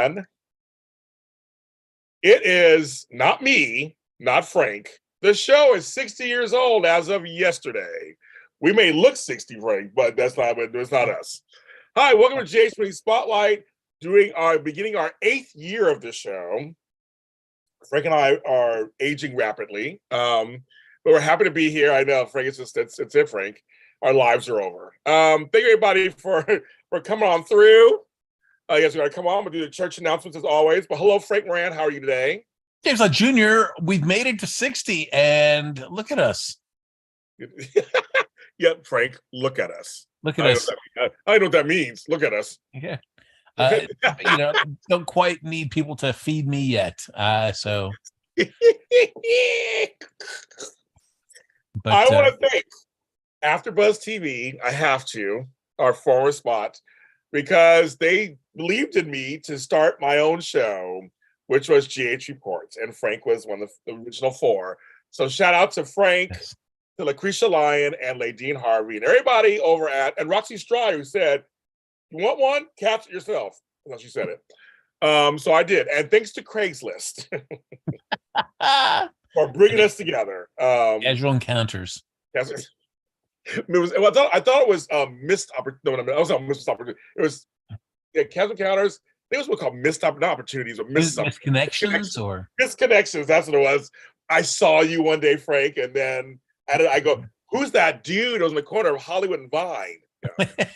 And it is not me, not Frank. The show is 60 years old as of yesterday. We may look 60, Frank, but it's not us. Hi, welcome to Epiphany Spotlight, beginning our 8th year of the show. Frank and I are aging rapidly, but we're happy to be here. I know, Frank, it's it, Frank. Our lives are over. Thank you, everybody, for coming on through. Yes, we're going to come on. We'll do the church announcements as always. But hello, Frank Moran. How are you today? James Lott Jr., we've made it to 60, and look at us. Yep, Frank, look at us. Look at us. I know what that means. Look at us. Yeah. Don't quite need people to feed me yet. So. But, I want to thank AfterBuzz TV. I have to, our former spot, because they believed in me to start my own show, which was GH Reports, and Frank was one of the original 4. So shout out to Frank, yes, to Lucretia Lyon, and Ladine Harvey, and everybody over at, and Roxy Straw, who said, "You want one? Catch it yourself." That's how she said it. So I did, and thanks to Craigslist for bringing us together. Casual encounters. Yes. I thought it was missed opportunity. No, I was not missed opportunity. It was casual encounters. I think it was called missed opportunities or misconnections or misconnections. That's what it was. I saw you one day, Frank, and then I go, "Who's that dude?" It was in the corner of Hollywood and Vine. Yeah.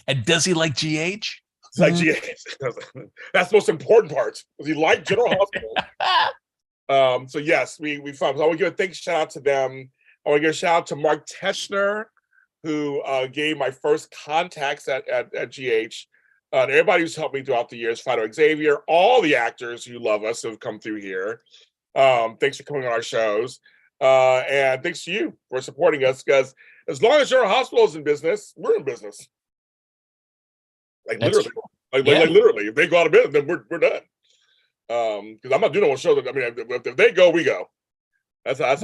And does he like GH? It's like GH. That's the most important part. Does he like General Hospital? So yes, we found. So I want to give a thanks shout out to them. I want to give a shout out to Mark Teschner, who gave my first contacts at GH. And everybody who's helped me throughout the years, Fido Xavier, all the actors who love us who have come through here. Thanks for coming on our shows. And thanks to you for supporting us, because as long as General Hospital is in business, we're in business. Like literally. Like literally. If they go out of business, then we're done. Because I'm not doing no show. If they go, we go. That's how it's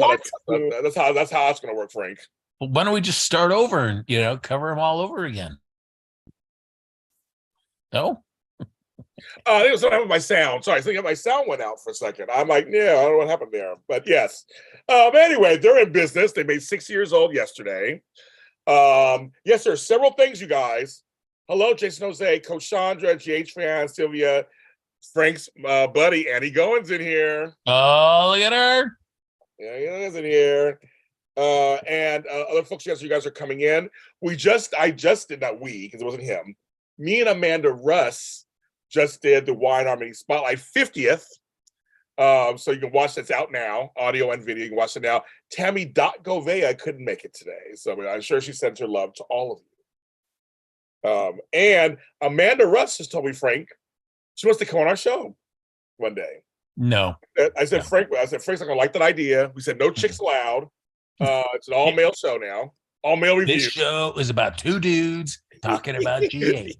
going to work, Frank. Well, why don't we just start over and cover them all over again? No. I think it was something with my sound. Sorry, I think my sound went out for a second. I'm like, yeah, I don't know what happened there, but yes. Anyway, they're in business. They made 6 years old yesterday. Yes, there are several things, you guys. Hello, Jason Jose, Coach Chandra, GH fan, Sylvia, Frank's buddy Annie Goins in here. Oh, look at her. Yeah, is in here. And other folks, yes, you guys are coming in. I just did not because it wasn't him. Me and Amanda Russ just did the Wine Harmony Spotlight 50th. So you can watch that's out now, audio and video. You can watch it now. Tammy Govea couldn't make it today. So I'm sure she sends her love to all of you. And Amanda Russ just told me, Frank, she wants to come on our show one day. No. I said, no. Frank's not gonna like that idea. We said no chicks allowed. It's an all-male show now. All-male review. This show is about 2 dudes talking about GH.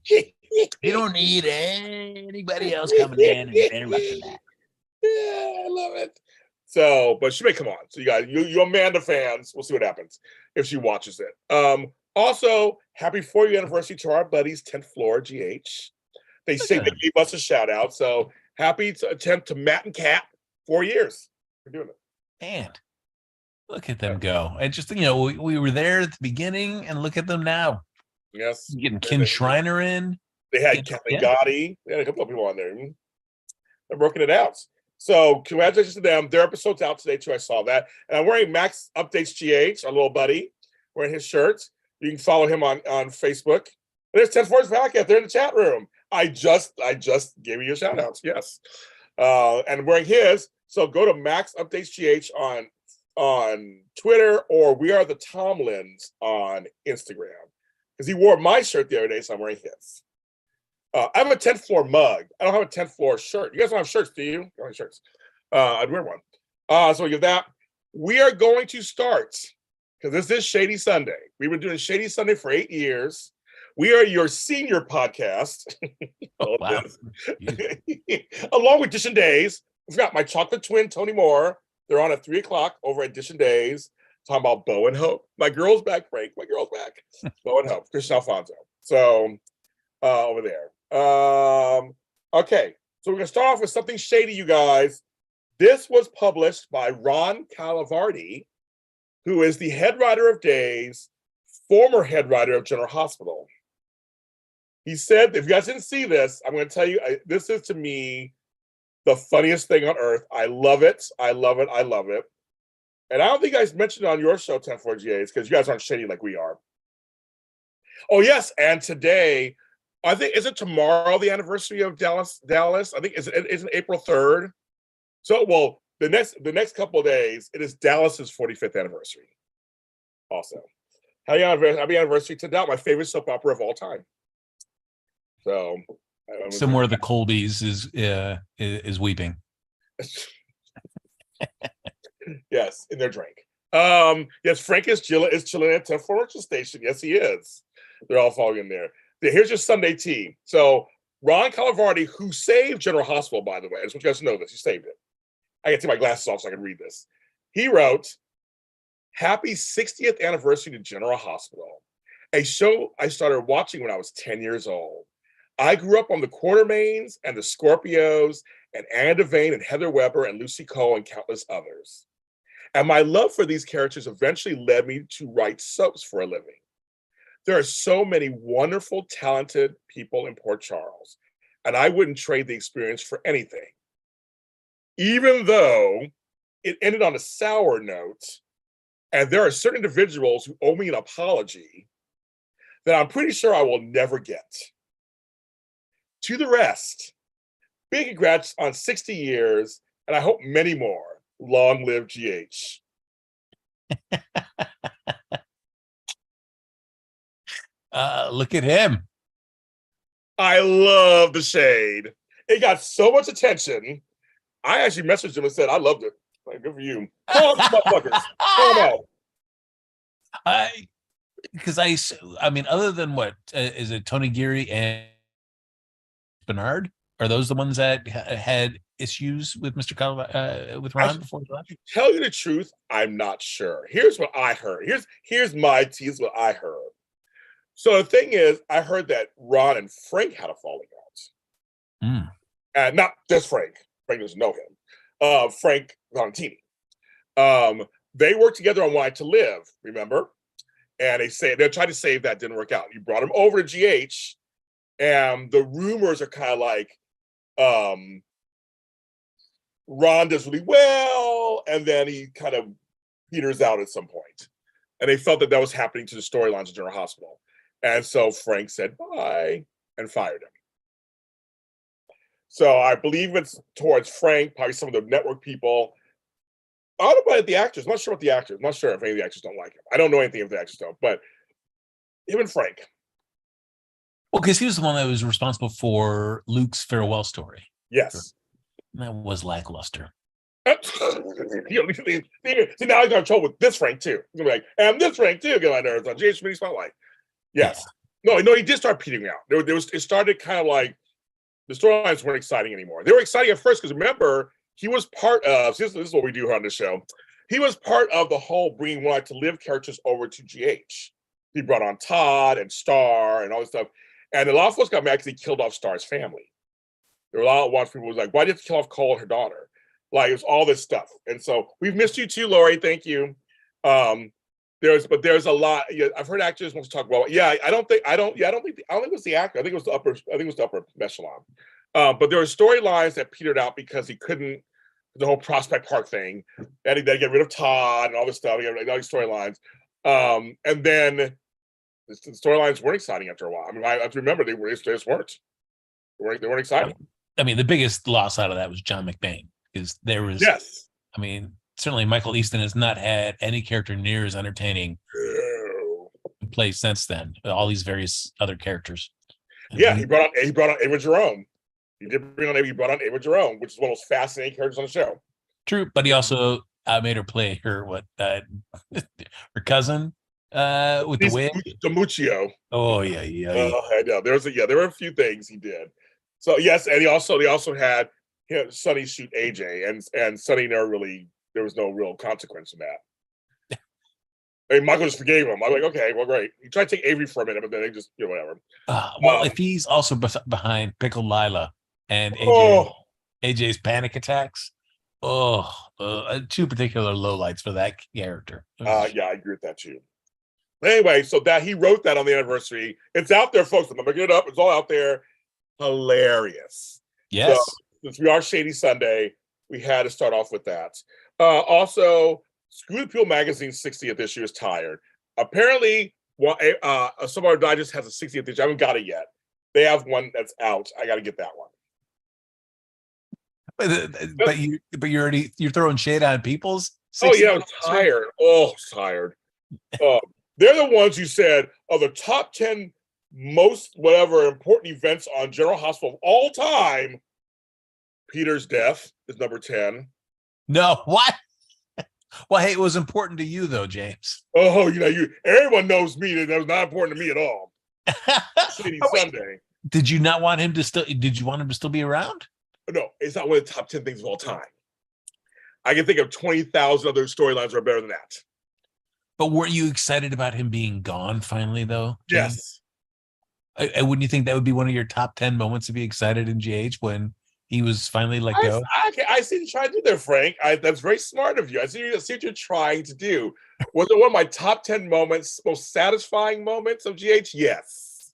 You don't need anybody else coming in and interrupting that. Yeah, I love it. So, but she may come on. So you guys, you Amanda fans, we'll see what happens if she watches it. Also, happy 4th anniversary to our buddies, 10th Floor GH. They gave us a shout out. So happy to attempt to Matt and Kat, 4 years for doing it. And look at them go. And just, we were there at the beginning and look at them now. Yes. Getting Ken Schreiner in. They had Kelly Gotti. They had a couple of people on there. They're working it out. So congratulations to them. Their episode's out today too. I saw that. And I'm wearing Max Updates GH, our little buddy, wearing his shirt. You can follow him on Facebook. There's 10 Force Podcast. They're in the chat room. I just gave you your shout outs. Yes. And wearing his. So go to Max Updates GH on Twitter, or We Are the Tomlins on Instagram. Because he wore my shirt the other day, so I'm wearing his. I have a 10th Floor mug. I don't have a 10th Floor shirt. You guys don't have shirts, do you? You don't have shirts. I'd wear one. So we give that. We are going to start, because this is Shady Sunday. We've been doing Shady Sunday for 8 years. We are your senior podcast. Oh, wow. Along with Edition Days. I forgot my chocolate twin, Tony Moore. They're on at 3:00 over at Edition Days, talking about Bo and Hope. My girl's back, Frank. My girl's back. Bo and Hope. Christian Alfonso. So over there. Okay, so we're gonna start off with something shady, you guys. This was published by Ron Calavardi, who is the head writer of Days, former head writer of General Hospital. He said, if you guys didn't see this, I'm going to tell you, this is to me the funniest thing on earth. I love it. I love it. I love it. And I don't think you guys mentioned it on your show, 10-4GAs, because you guys aren't shady like we are. Oh, yes. And today, I think, is it tomorrow the anniversary of Dallas? I think, isn't April 3rd? So, well, the next couple of days, it is Dallas's 45th anniversary. Also, happy anniversary to Dallas, my favorite soap opera of all time. So, somewhere the Colbys is weeping. Yes, in their drink. Yes, Frank is chilling at 10-4 station. Yes, he is. They're all falling in there. Here's your Sunday tea. So, Ron Calavardi, who saved General Hospital, by the way, I just want you guys to know this. He saved it. I can take my glasses off so I can read this. He wrote, "Happy 60th anniversary to General Hospital, a show I started watching when I was 10 years old. I grew up on the Quartermains and the Scorpios and Anna Devane and Heather Weber and Lucy Cole and countless others. And my love for these characters eventually led me to write soaps for a living. There are so many wonderful, talented people in Port Charles, and I wouldn't trade the experience for anything. Even though it ended on a sour note, and there are certain individuals who owe me an apology that I'm pretty sure I will never get. To the rest, big congrats on 60 years, and I hope many more. Long live GH." Look at him. I love the shade. It got so much attention. I actually messaged him and said, I loved it. Like, good for you. Call them motherfuckers. Call them out. I mean, other than what is it, Tony Geary and Bernard? Are those the ones that had issues with with Ron before he left? Tell you the truth, I'm not sure. Here's what I heard. Here's my tease. What I heard. So the thing is, I heard that Ron and Frank had a falling out, and not just Frank. Frank doesn't know him. Frank Valentini. They worked together on Why to Live. Remember? And they tried to save that, didn't work out. He brought him over to GH, and the rumors are kind of like Ron does really well, and then he kind of peters out at some point. And they felt that was happening to the storylines of General Hospital. And so Frank said bye and fired him. So I believe it's towards Frank, probably some of the network people. I don't know about the actors. I'm not sure about the actors. I'm not sure if any of the actors don't like him. I don't know anything if the actors don't, but him and Frank. Well, because he was the one that was responsible for Luke's farewell story. Yes. That was lackluster. See, now I got in trouble with this Frank too. He's gonna be like, and this Frank too, get my nerves on GH Mini Spotlight. Yes. Yeah. No, he did start petering out. It started kind of like the storylines weren't exciting anymore. They were exciting at first because remember, he was part of, this is what we do here on the show. He was part of the whole bringing Why to Live characters over to GH. He brought on Todd and Star and all this stuff. And a lot of folks got mad because he killed off Star's family. There were a lot of people who was like, why did you kill off Cole and her daughter? Like, it was all this stuff. And so we've missed you too, Lori. Thank you. There's a lot. Yeah, I've heard actors want to talk about. Yeah, I don't think it was the actor. I think it was the upper echelon. But there were storylines that petered out because he couldn't. The whole Prospect Park thing, and he had to get rid of Todd and all this stuff. He got all these storylines, and then the storylines weren't exciting after a while. I mean, I have to remember they just weren't. They weren't exciting. I mean, the biggest loss out of that was John McBain because there was. Yes. I mean, certainly Michael Easton has not had any character near as entertaining in play since then. All these various other characters. Yeah, he brought on Ava Jerome. He brought on Ava Jerome, which is one of those fascinating characters on the show. True, but he also made her play her her cousin with the wig. DiMuccio. Oh yeah. I know. There were a few things he did. So yes, and they also had Sonny shoot AJ, and Sonny there was no real consequence in that. I mean, Michael just forgave him. I'm like, okay, well, great. He tried to take Avery for a minute, but then they just, whatever. Well, if he's also behind Pickle Lila, and Oh, AJ's panic attacks. Oh, two particular lowlights for that character. yeah, I agree with that too. Anyway, so that he wrote that on the anniversary. It's out there, folks. I'm looking it up. It's all out there. Hilarious. So Yes. since we are Shady Sunday, we had to start off with that. Also, Screw the Peel Magazine's 60th issue is tired. Apparently, some of our digest has a 60th issue. I haven't got it yet. They have one that's out. I got to get that one. But you're throwing shade on people's. Oh yeah, I'm tired. Oh, tired. They're the ones who said are the top 10 most whatever important events on General Hospital of all time. Peter's death is number 10. No, what? Well, hey, it was important to you though, James. Oh, everyone knows me. That was not important to me at all. Shady Sunday. Did you not want him to still? Did you want him to still be around? No, it's not one of the top 10 things of all time. I can think of 20,000 other storylines that are better than that. But weren't you excited about him being gone finally, though? James? Yes. Wouldn't you think that would be one of your top 10 moments to be excited in GH when he was finally let go? I see you trying to do there, Frank. That's very smart of you. I see what you're trying to do. Was it one of my top 10 moments, most satisfying moments of GH? Yes.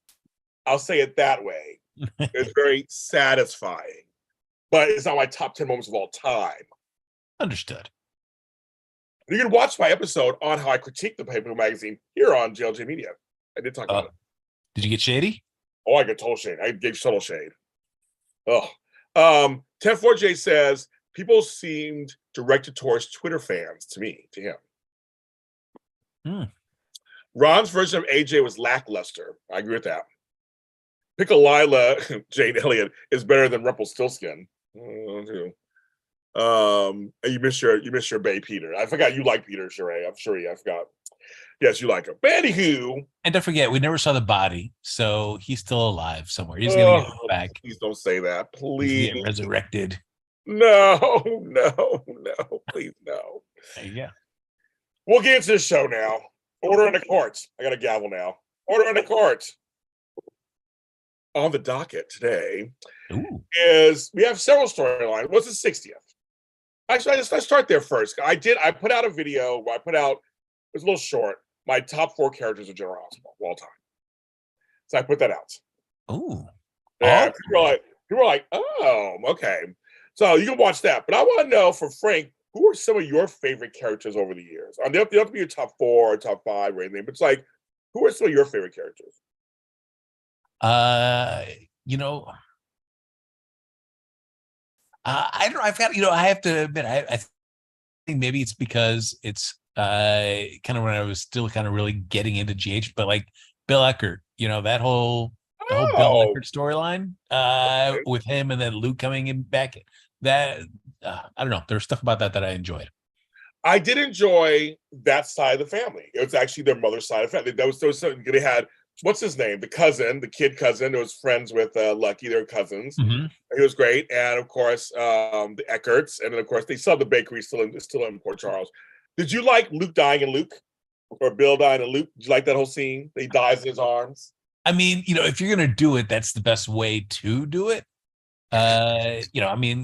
I'll say it that way. It's very satisfying. But it's not my top 10 moments of all time. Understood. You can watch my episode on how I critique the Paper Magazine here on JLJ Media. I did talk about it. Did you get shady? Oh, I get total shade. I gave subtle shade. Oh. 10-4J says, people seemed directed towards Twitter fans to him. Ron's version of AJ was lackluster. I agree with that. Pickle Lila, Jane Elliott, is better than Rumpelstiltskin. You miss your Bay Peter. I forgot you like Peter, Sheree. I'm sure I forgot. Yes, you like him. But anywho. And don't forget, we never saw the body, so he's still alive somewhere. He's gonna get back. Please don't say that. Please. Get resurrected. No, please no. There you go. We'll get into the show now. Order in the court. I got a gavel now. Order in the court. On the docket today is we have several storylines. What's the 60th? Actually, let's start there first. I put out a video where it was a little short, my top 4 characters of General Hospital of all time. So I put that out. Ooh. Yeah, people were like, oh, okay. So you can watch that. But I want to know from Frank, who are some of your favorite characters over the years? They don't have to be your top 4 or top 5 or anything, but it's like, who are some of your favorite characters? I don't know. I have to admit, I think maybe it's because it's kind of when I was still kind of really getting into GH, but like Bill Eckert, the whole Bill Eckert storyline with him and then Luke coming in back. That I don't know. There's stuff about that I enjoyed. I did enjoy that side of the family. It was actually their mother's side of the family. There was something they had. What's his name? The kid cousin who was friends with Lucky. They were cousins. Mm-hmm. He was great. And of course, the Eckerts. And then of course, they still have the bakery still in Port Charles. Did you like Luke dying in Luke? Or Bill dying in Luke? Did you like that whole scene? He dies in his arms. I mean, if you're gonna do it, that's the best way to do it. Anthony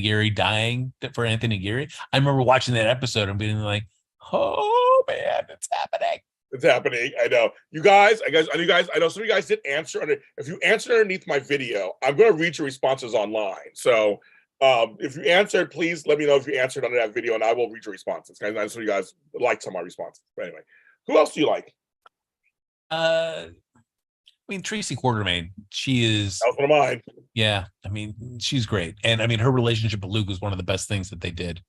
Geary dying for Anthony Geary. I remember watching that episode and being like, oh man, it's happening. It's happening. I know. I know some of you guys did answer. If you answered underneath my video, I'm going to read your responses online. So if you answered, please let me know if you answered under that video, and I will read your responses. I know some of you guys liked some of my responses. But anyway, who else do you like? Tracy Quartermain. She is. That was one of mine. Yeah, she's great, and her relationship with Luke was one of the best things that they did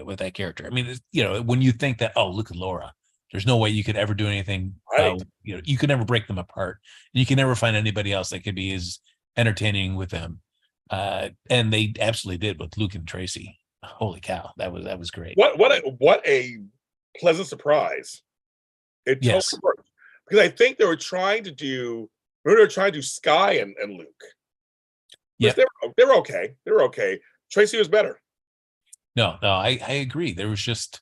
with that character. When you think that, Luke and Laura, there's no way you could ever do anything. Right. You could never break them apart. You can never find anybody else that could be as entertaining with them. And they absolutely did with Luke and Tracy. Holy cow, that was great. What a pleasant surprise! It totally worked. Because I think they were trying to do Sky and Luke. Yeah, they were okay. They were okay. Tracy was better. No, I agree. There was just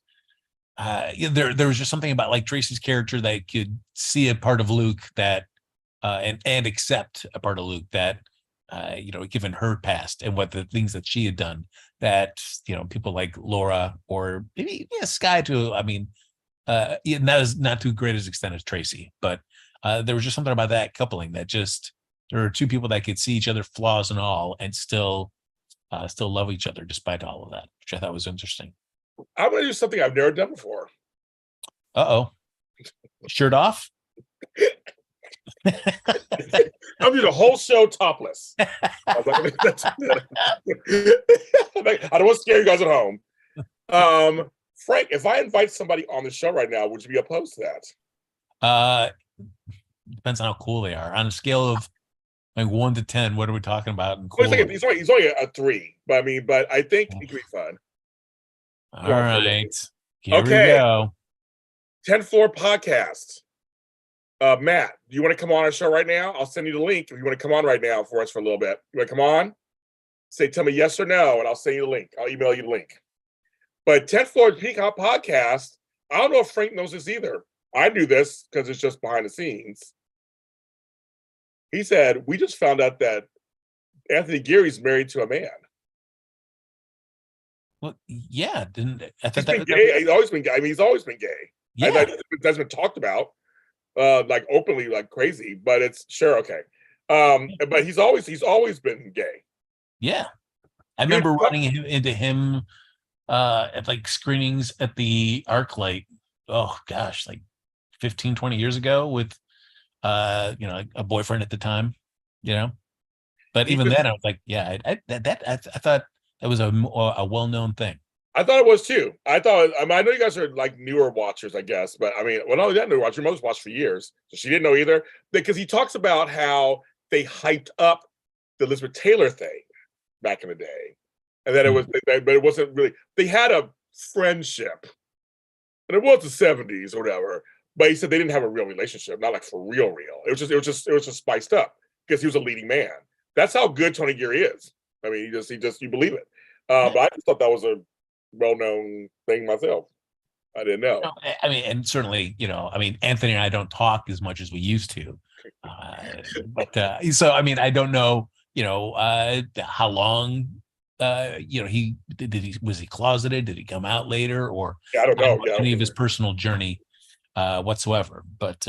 there was just something about like Tracy's character that could see a part of Luke that and accept a part of Luke that given her past and what the things that she had done, that people like Laura or maybe Sky too. I mean, not to greatest extent as Tracy, but there was just something about that coupling that just there are two people that could see each other flaws and all and still love each other despite all of that, which I thought was interesting. I'm going to do something I've never done before. Shirt off. I'm doing the whole show topless. I don't want to scare you guys at home. Frank, if I invite somebody on the show right now, would you be opposed to that? Depends on how cool they are. On a scale of like 1 to 10, what are we talking about? He's only a 3, but I think it could be fun. All right, here we go. 10th Floor Podcast. Matt, do you want to come on our show right now? I'll send you the link if you want to come on right now for us for a little bit. You want to come on? Tell me yes or no, and I'll send you the link. I'll email you the link. But 10th Floor Peacock Podcast, I don't know if Frank knows this either. I knew this because it's just behind the scenes. He said, we just found out that Anthony Geary's married to a man. Well, yeah, he's been gay. He's always been gay. He's always been gay. Yeah. That's been talked about, like openly, like crazy. But it's sure okay. But he's always been gay. Yeah, I remember running into him at like screenings at the ArcLight. Oh gosh, like 15, 20 years ago with a boyfriend at the time. But even then, I was like, yeah, I thought that was a well-known thing. I thought it was too. I know you guys are like newer watchers, I guess, but not only that newer watcher, most watched for years, so she didn't know either. Because he talks about how they hyped up the Elizabeth Taylor thing back in the day, and that but it wasn't really. They had a friendship, and it was the 70s or whatever. But he said they didn't have a real relationship, not like for real. It was just spiced up because he was a leading man. That's how good Tony Geary is. He just you believe it. But I just thought that was a well-known thing myself. I didn't know. And certainly, Anthony and I don't talk as much as we used to. So I don't know, how long, was he closeted? Did he come out later? Or I don't know. Any of his personal journey whatsoever. But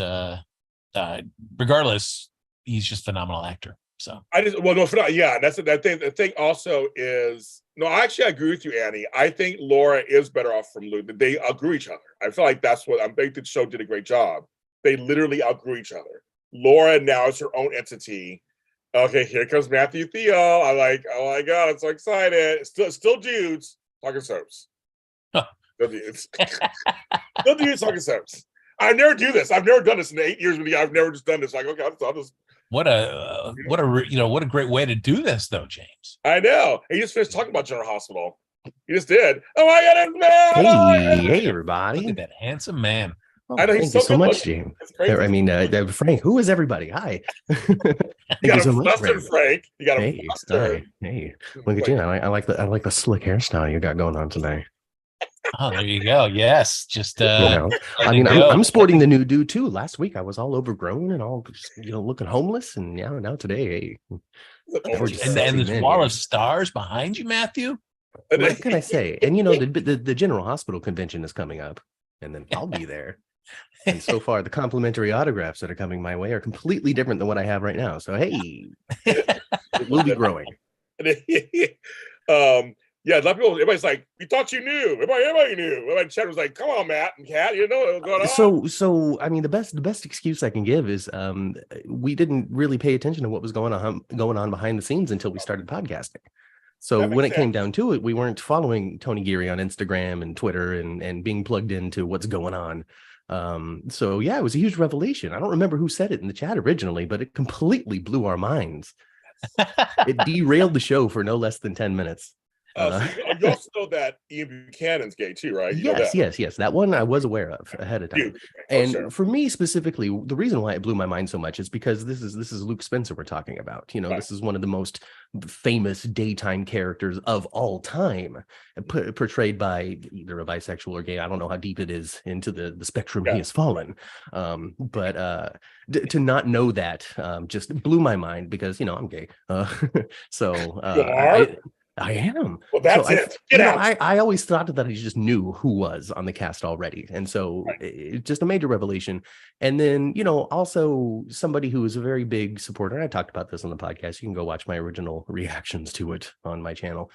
regardless, he's just a phenomenal actor. So that's the thing also is, I agree with you, Annie. I think Laura is better off from Lou. They outgrew each other. I feel like that's what I think the show did a great job. They literally outgrew each other. Laura now is her own entity. Okay, here comes Matthew Theall. I'm like, oh my God, I'm so excited. Still dudes talking soaps. Still dudes. Still dudes talking soaps. I never do this. I've never done this in the 8 years with you. I've never just done this. Like, okay, I'll just. What a great way to do this, though, James. I know. He just finished talking about General Hospital. He just did. Oh my God, man! Hey, everybody! Look at that handsome man. Oh, I know, thank you so much, James. Frank. Who is everybody? Hi. Thank you so much, Frank. You got Hey, look at you. I like the slick hairstyle you got going on today. Oh, there you go. Yes, just I'm sporting the new do too. Last week I was all overgrown and all looking homeless, and now today, and there's wall of stars behind you, Matthew. What can I say? And the General Hospital convention is coming up, and then I'll be there. And so far, the complimentary autographs that are coming my way are completely different than what I have right now. So hey, it will be growing. Yeah, a lot of people, everybody's like, we thought you knew. Everybody knew. Everybody in chat was like, come on, Matt and Kat, you know what was going on. So the best excuse I can give is we didn't really pay attention to what was going on behind the scenes until we started podcasting. So when it came down to it, we weren't following Tony Geary on Instagram and Twitter and being plugged into what's going on. So yeah, it was a huge revelation. I don't remember who said it in the chat originally, but it completely blew our minds. It derailed the show for no less than 10 minutes. So you also know that Ian Buchanan's gay too, right? You know Yes, that. yes. That one I was aware of ahead of time. And for me specifically, the reason why it blew my mind so much is because this is Luke Spencer we're talking about. You know, this is one of the most famous daytime characters of all time, portrayed by either a bisexual or gay. I don't know how deep it is into the spectrum he has fallen. But to not know that just blew my mind because, you know, I'm gay. So you are? I am. Well, that's it. Get out. I always thought that I just knew who was on the cast already. And so it's just a major revelation. And then, you know, also somebody who is a very big supporter. And I talked about this on the podcast. You can go watch my original reactions to it on my channel.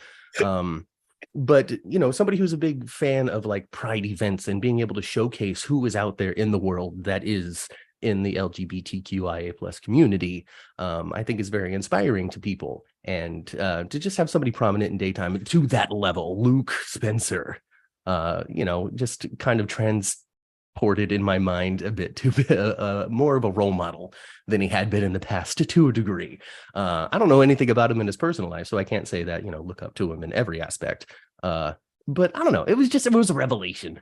But, you know, somebody who's a big fan of like pride events and being able to showcase who is out there in the world that is in the LGBTQIA plus community, I think is very inspiring to people. And to just have somebody prominent in daytime to that level, Luke Spencer, you know, just kind of transported in my mind a bit to more of a role model than he had been in the past to a degree. I don't know anything about him in his personal life, so I can't say that, you know, look up to him in every aspect. But I don't know. It was a revelation.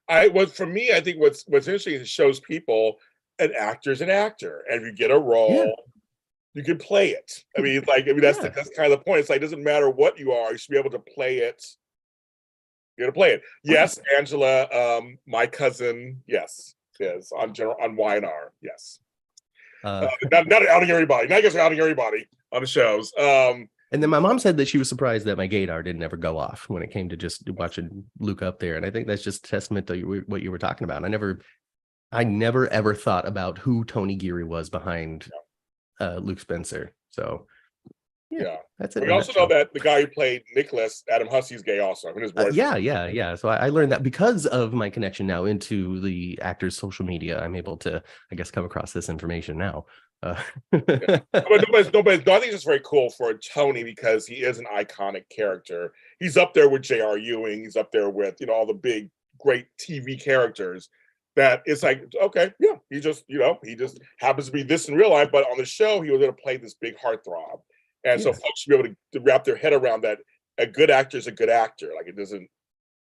For me, I think what's interesting is it shows people an actor's an actor, and if you get a role, you can play it. I mean, that's kind of the point. It's like it doesn't matter what you are; you should be able to play it. You're gonna play it. Yes, Angela, my cousin. Yes, is on Y&R. Yes, not outing everybody. Not just outing everybody on the shows. And then my mom said that she was surprised that my gaydar didn't ever go off when it came to just watching Luke up there, and I think that's just a testament to what you were talking about. I never ever thought about who Tony Geary was behind Luke Spencer. So that's it. We also know that the guy who played Nicholas, Adam Hussey's gay also. His yeah. So I learned that because of my connection now into the actor's social media. I'm able to, I guess, come across this information now. But I think it's just very cool for Tony because he is an iconic character. He's up there with J.R. Ewing. He's up there with, you know, all the big, great TV characters. That it's like, okay, yeah, he just happens to be this in real life, but on the show he was going to play this big heartthrob, and so folks should be able to wrap their head around that. A good actor is a good actor. Like it doesn't.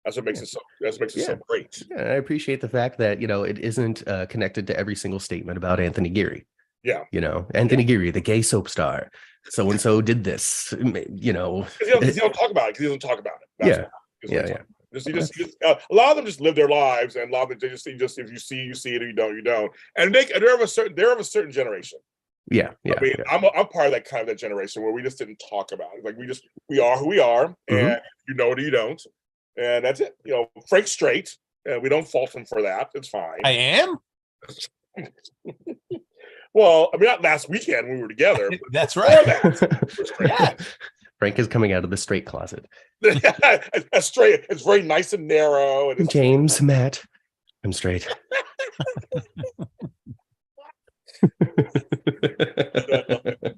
That's what makes it so. That's what makes it so great. Yeah, I appreciate the fact that, you know, it isn't connected to every single statement about Anthony Geary. Yeah, you know, Anthony Geary, the gay soap star, so and so did this. You know, because he don't talk about it. Because he doesn't talk about it. That's a lot of them just live their lives, and a lot of them they just if you see it, or you don't, you don't. And they're of a certain generation. Yeah. I mean, I'm part of that generation where we just didn't talk about it. Like we are who we are, and you know it or you don't, and that's it. You know, Frank's straight, and we don't fault him for that. It's fine. I am. Well, I mean, not last weekend when we were together. That's right. Yeah. Frank is coming out of the straight closet. That's straight. It's very nice and narrow. And James, Matt, I'm straight.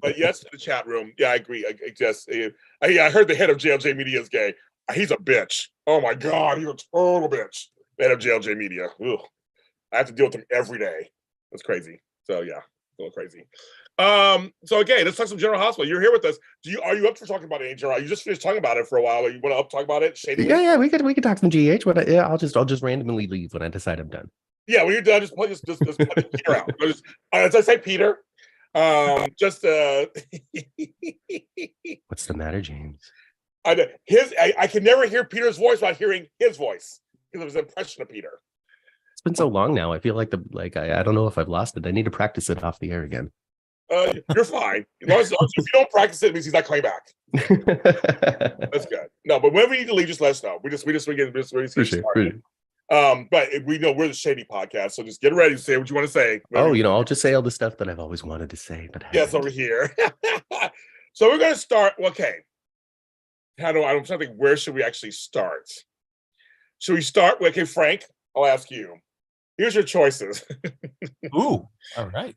But yes, to the chat room. Yeah, I agree. I heard the head of JLJ Media is gay. He's a bitch. Oh my God, he's a total bitch. The head of JLJ Media. Ugh. I have to deal with him every day. That's crazy. So yeah, a little crazy. So okay, let's talk some General Hospital. You're here with us. Are you up for talking about it in general? You just finished talking about it for a while. You want to talk about it? Yeah, we could talk some GH, but I'll just randomly leave when I decide I'm done. Yeah, when you're done, just put Peter out. As I say, Peter. What's the matter, James? I can never hear Peter's voice without hearing his voice because of his impression of Peter. It's been so long now. I feel like I don't know if I've lost it. I need to practice it off the air again. You're fine. As long as if you don't practice it, it means he's not coming back. That's good. No, but when we need to leave, just let us know. We get but we know we're the Shady Podcast, so just get ready to say what you want to say. I'll just say all the stuff that I've always wanted to say, but yes, over here. So we're going to start. Okay, I'm trying to think. Where should we actually start? Should we start? Okay, Frank, I'll ask you. Here's your choices. Ooh, all right.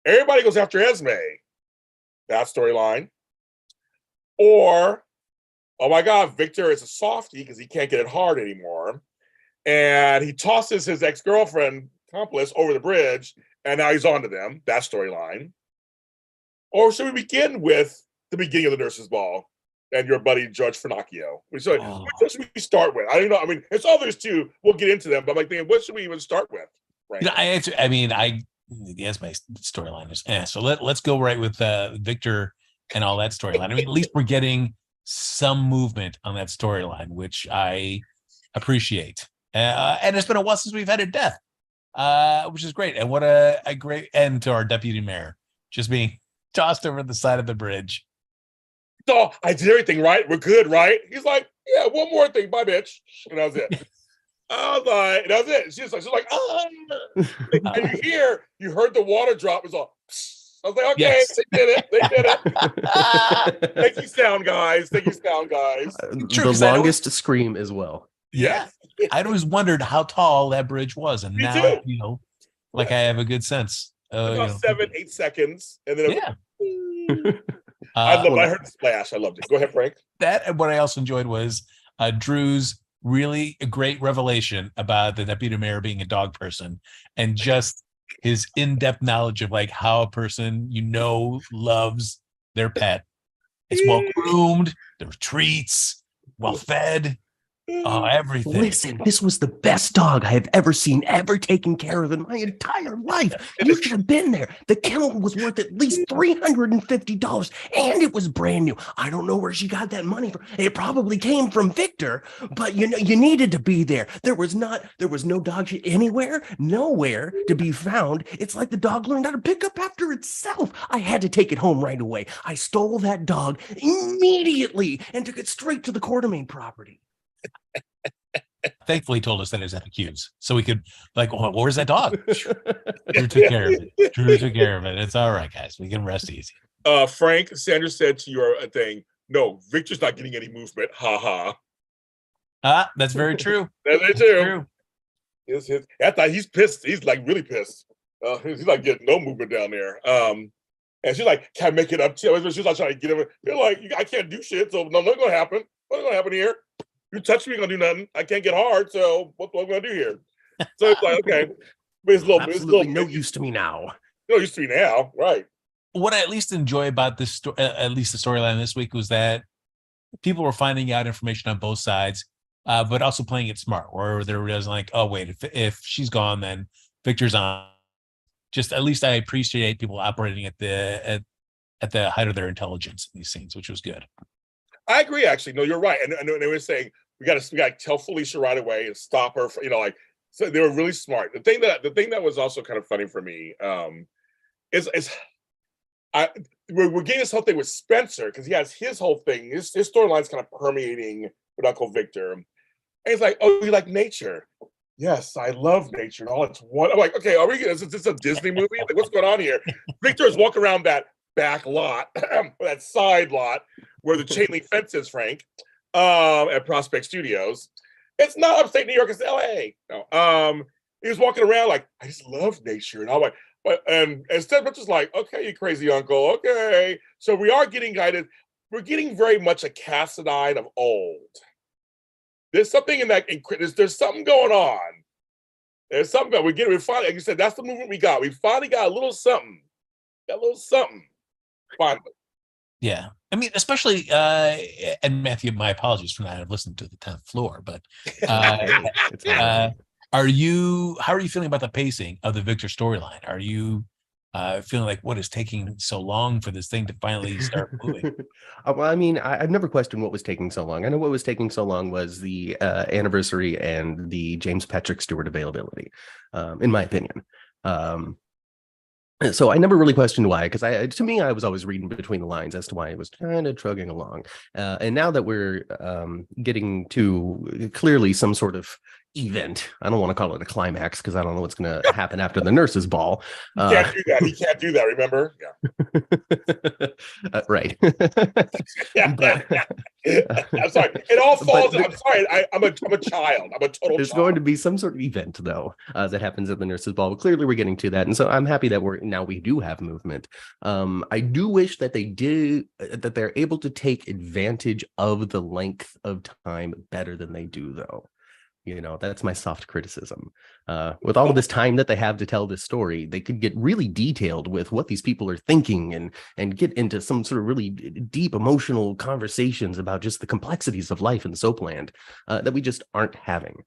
Everybody goes after Esme. That storyline. Or, oh my God, Victor is a softie because he can't get it hard anymore. And he tosses his ex-girlfriend accomplice over the bridge, and now he's on to them. That storyline. Or should we begin with the beginning of the nurses' ball and your buddy George Finocchio. Which should we start with? I don't know. I mean, it's all there's two. We'll get into them, but I'm like thinking, what should we even start with? Right. The Esme storyline is so let's go right with Victor and all that storyline. I mean, at least we're getting some movement on that storyline, which I appreciate. And it's been a while since we've had a death, which is great. And what a great end to our deputy mayor just being tossed over the side of the bridge. So I did everything right. We're good, right? He's like, yeah, one more thing, bye, bitch. And that was it. I was like, that was it. She's like, and you heard the water drop. It was all, I was like, okay, yes. They did it. Thank you, sound guys. The longest scream as well. Yeah. I'd always wondered how tall that bridge was. And now I feel like I have a good sense. About 7-8 seconds. And then I heard the splash. I loved it. Go ahead, Frank. That, what I also enjoyed was Drew's really a great revelation about the deputy mayor being a dog person and just his in-depth knowledge of like how a person loves their pet. It's well groomed, there were treats, well fed, everything. Listen, this was the best dog I have ever seen, ever taken care of in my entire life. You should have been there. The kennel was worth at least $350, and it was brand new. I don't know where she got that money from. It probably came from Victor, but you needed to be there. There was no dog shit anywhere, nowhere to be found. It's like the dog learned how to pick up after itself. I had to take it home right away. I stole that dog immediately and took it straight to the Quartermain property. Thankfully, he told us that it was at the Q's, so we could where's that dog? Drew took care of it. It's all right, guys. We can rest easy. Frank, Sandra said to your thing, no, Victor's not getting any movement. Ha ha. That's very true. That's very true. I thought he's pissed. He's like really pissed. He's like getting no movement down there. And she's like, "Can I make it up to you?" She's like trying to get him. They're like, "I can't do shit, so nothing's gonna happen. What's gonna happen here? You touch me, you're gonna do nothing. I can't get hard, so what am I gonna do here?" So it's like, okay, but it's no use to me now. No use to me now, right? What I at least enjoy about this, at least the storyline this week, was that people were finding out information on both sides, but also playing it smart. Where there was like, oh wait, if she's gone, then Victor's on. Just at least I appreciate people operating at the height of their intelligence in these scenes, which was good. I agree, actually. No, you're right. And they were saying we got to tell Felicia right away and stop her. So they were really smart. The thing that was also kind of funny for me is we're getting this whole thing with Spencer because he has his whole thing. His storyline's kind of permeating with Uncle Victor, and he's like, "Oh, you like nature?" Yes, I love nature and all. It's one. I'm like, okay, is this a Disney movie? Like, what's going on here? Victor is walking around that back lot, that side lot where the chain link fence is, Frank, at Prospect Studios. It's not upstate New York, it's LA. No. He was walking around like, I just love nature. And I'm like, and Spencer's like, okay, you crazy uncle, okay. So we are getting guided. We're getting very much a Cassadine of old. There's something in that. There's something going on. There's something we finally, like you said, that's the movement we got. We finally got a little something. Finally. Yeah. I mean, especially, and Matthew, my apologies for not listening to the 10th floor, but how are you feeling about the pacing of the Victor storyline? Are you feeling like what is taking so long for this thing to finally start moving? Well, I mean, I've never questioned what was taking so long. I know what was taking so long was the anniversary and the James Patrick Stewart availability, in my opinion. So I never really questioned why, because to me, I was always reading between the lines as to why it was kind of trugging along. And now that we're getting to clearly some sort of event, I don't want to call it a climax because I don't know what's going to happen after the nurses' ball. He can't do that. He can't do that. Remember? Yeah. Right. I'm sorry. It all falls. I'm sorry. I'm a child. I'm a total. There's child. going to be some sort of event though that happens at the nurses' ball. Clearly, we're getting to that, and so I'm happy that we do have movement. I do wish that they're able to take advantage of the length of time better than they do, though. That's my soft criticism. With all of this time that they have to tell this story, they could get really detailed with what these people are thinking and get into some sort of really deep emotional conversations about just the complexities of life in the soapland that we just aren't having,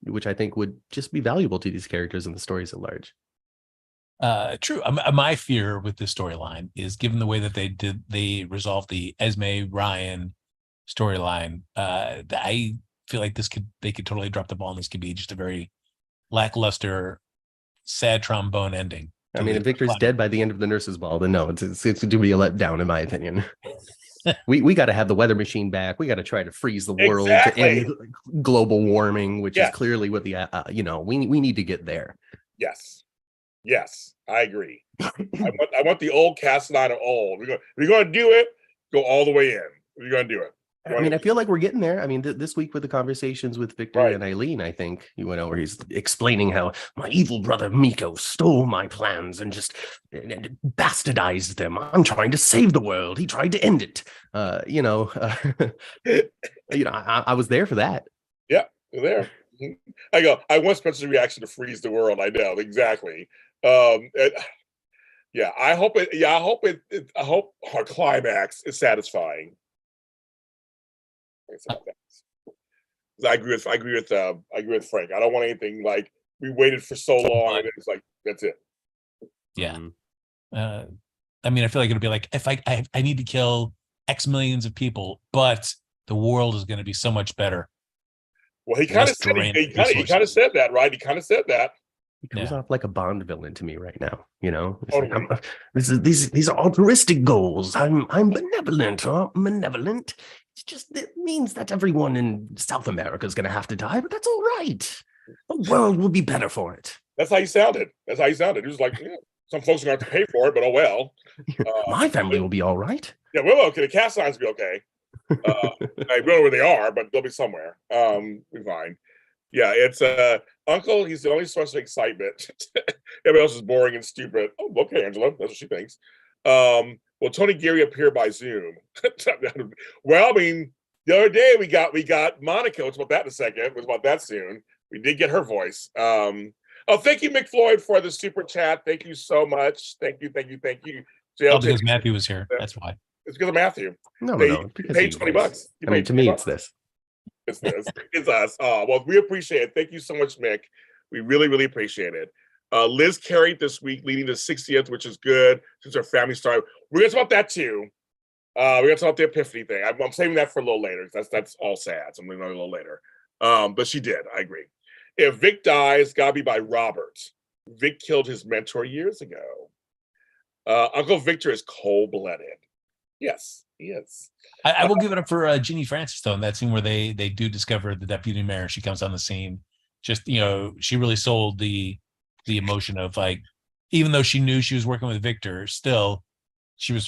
which I think would just be valuable to these characters and the stories at large. True. My fear with this storyline is, given the way that they resolved the Esme Ryan storyline, I feel like they could totally drop the ball, and this could be just a very lackluster, sad trombone ending. I mean, if Victor's dead by the end of the nurse's ball, then no, it's going to be a letdown, in my opinion. we got to have the weather machine back. We got to try to freeze the world to end global warming, which is clearly what the we need to get there. Yes, I agree. I want the old Cassadine of old. We're going to do it. Go all the way in. We're going to do it. I mean, I feel like we're getting there. I mean, this week with the conversations with Victor and Eileen, I think, where he's explaining how my evil brother Miko stole my plans and just bastardized them. I'm trying to save the world. He tried to end it. I was there for that. Yeah, you're there. I want Spencer's reaction to freeze the world. I know exactly. I hope our climax is satisfying. I agree with Frank. I don't want anything like we waited for so long and it's like that's it. Yeah. I mean, I feel like it'll be like, if I need to kill X millions of people, but the world is going to be so much better. Well, he kind of said that, right? He kind of said that. He comes off like a Bond villain to me right now. Like, these are altruistic goals. I'm benevolent. Malevolent. It means that everyone in South America is going to have to die, but that's all right. The world will be better for it. That's how he sounded. He was like, some folks are going to have to pay for it, but oh well. My family will be all right. Yeah, well, okay. The Cassadines will be okay. I don't know where they are, but they'll be somewhere. We're fine. Yeah, it's Uncle. He's the only source of excitement. Everybody else is boring and stupid. Oh, okay, Angela. That's what she thinks. Will Tony Geary appear by Zoom? Well, I mean, the other day we got Monica. It's about that in a second. It was about that soon. We did get her voice. Thank you, Mick Floyd, for the super chat. Thank you so much. Thank you. Because Matthew was here. That's why. It's because of Matthew. No. Paid $20. I mean, to me, it's this. It's this. It's us. Well, we appreciate it. Thank you so much, Mick. We really, really appreciate it. Liz carried this week, leading to 60th, which is good since her family started. We're going to talk about that too. We're going to talk about the Epiphany thing. I'm saving that for a little later. That's all sad. So I'm going to know a little later. But she did. I agree. If Vic dies, it's got to be by Robert. Vic killed his mentor years ago. Uncle Victor is cold-blooded. Yes, he is. I will give it up for Ginny Francis, though, in that scene where they do discover the deputy mayor. She comes on the scene. Just, she really sold the emotion of, like, even though she knew she was working with Victor, still she was,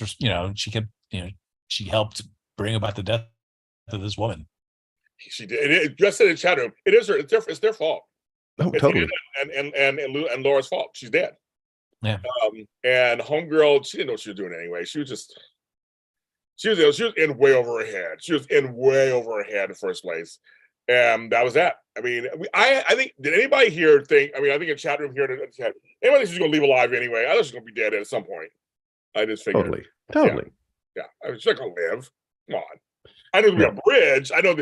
she kept, she helped bring about the death of this woman. She did. It just said in the chat room, it's their fault. Oh, totally. And Laura's fault. She's dead. Yeah. And homegirl, she didn't know what she was doing anyway. She was in way over her head. She was in way over her head in the first place. And that was that. I mean, I think, did anybody here think, I think in chat room here, anybody think she's going to leave alive anyway? I thought she's going to be dead at some point. I just figured. Totally. Yeah. She's not going to live. Come on. I know there'd be a bridge. I know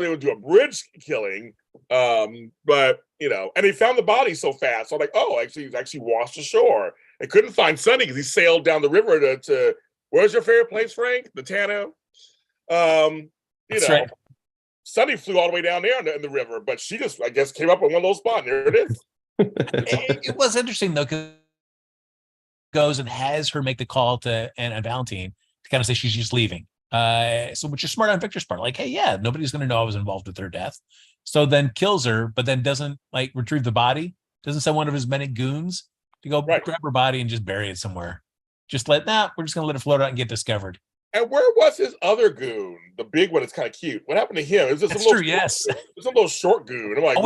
they would do a bridge killing. But, and they found the body so fast. So I'm like, he's actually washed ashore. They couldn't find Sonny because he sailed down the river to where's your favorite place, Frank? The Tano. That's right. Sonny flew all the way down there in the river, but she just, I guess, came up in one of those spots. There it is. It was interesting, though, because goes and has her make the call to Anna Valentine to kind of say she's just leaving. So which is smart on Victor's part. Like, hey, yeah, nobody's going to know I was involved with her death. So then kills her, but then doesn't, like, retrieve the body. Doesn't send one of his many goons to go grab her body and just bury it somewhere. We're just going to let it float out and get discovered. And where was his other goon? The big one is kind of cute. What happened to him? It was just yes. It's a little short goon. I'm like,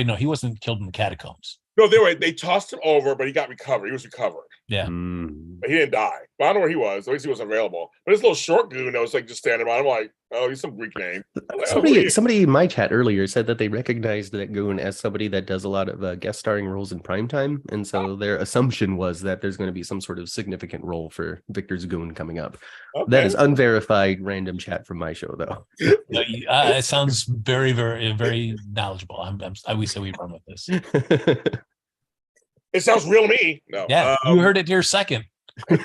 no, he wasn't killed in the catacombs. No, they tossed him over, but he got recovered. He was recovered. Yeah. But he didn't die. But I don't know where he was. At least he wasn't available. But this little short goon that was like just standing by, I'm like, oh, he's some Greek name. Like, somebody in my chat earlier said that they recognized that goon as somebody that does a lot of guest starring roles in primetime. And so their assumption was that there's going to be some sort of significant role for Victor's goon coming up. Okay. That is unverified random chat from my show, though. No, it sounds very, very, very knowledgeable. We say we run with this. It sounds real to me. No. Yeah, you heard it here second. You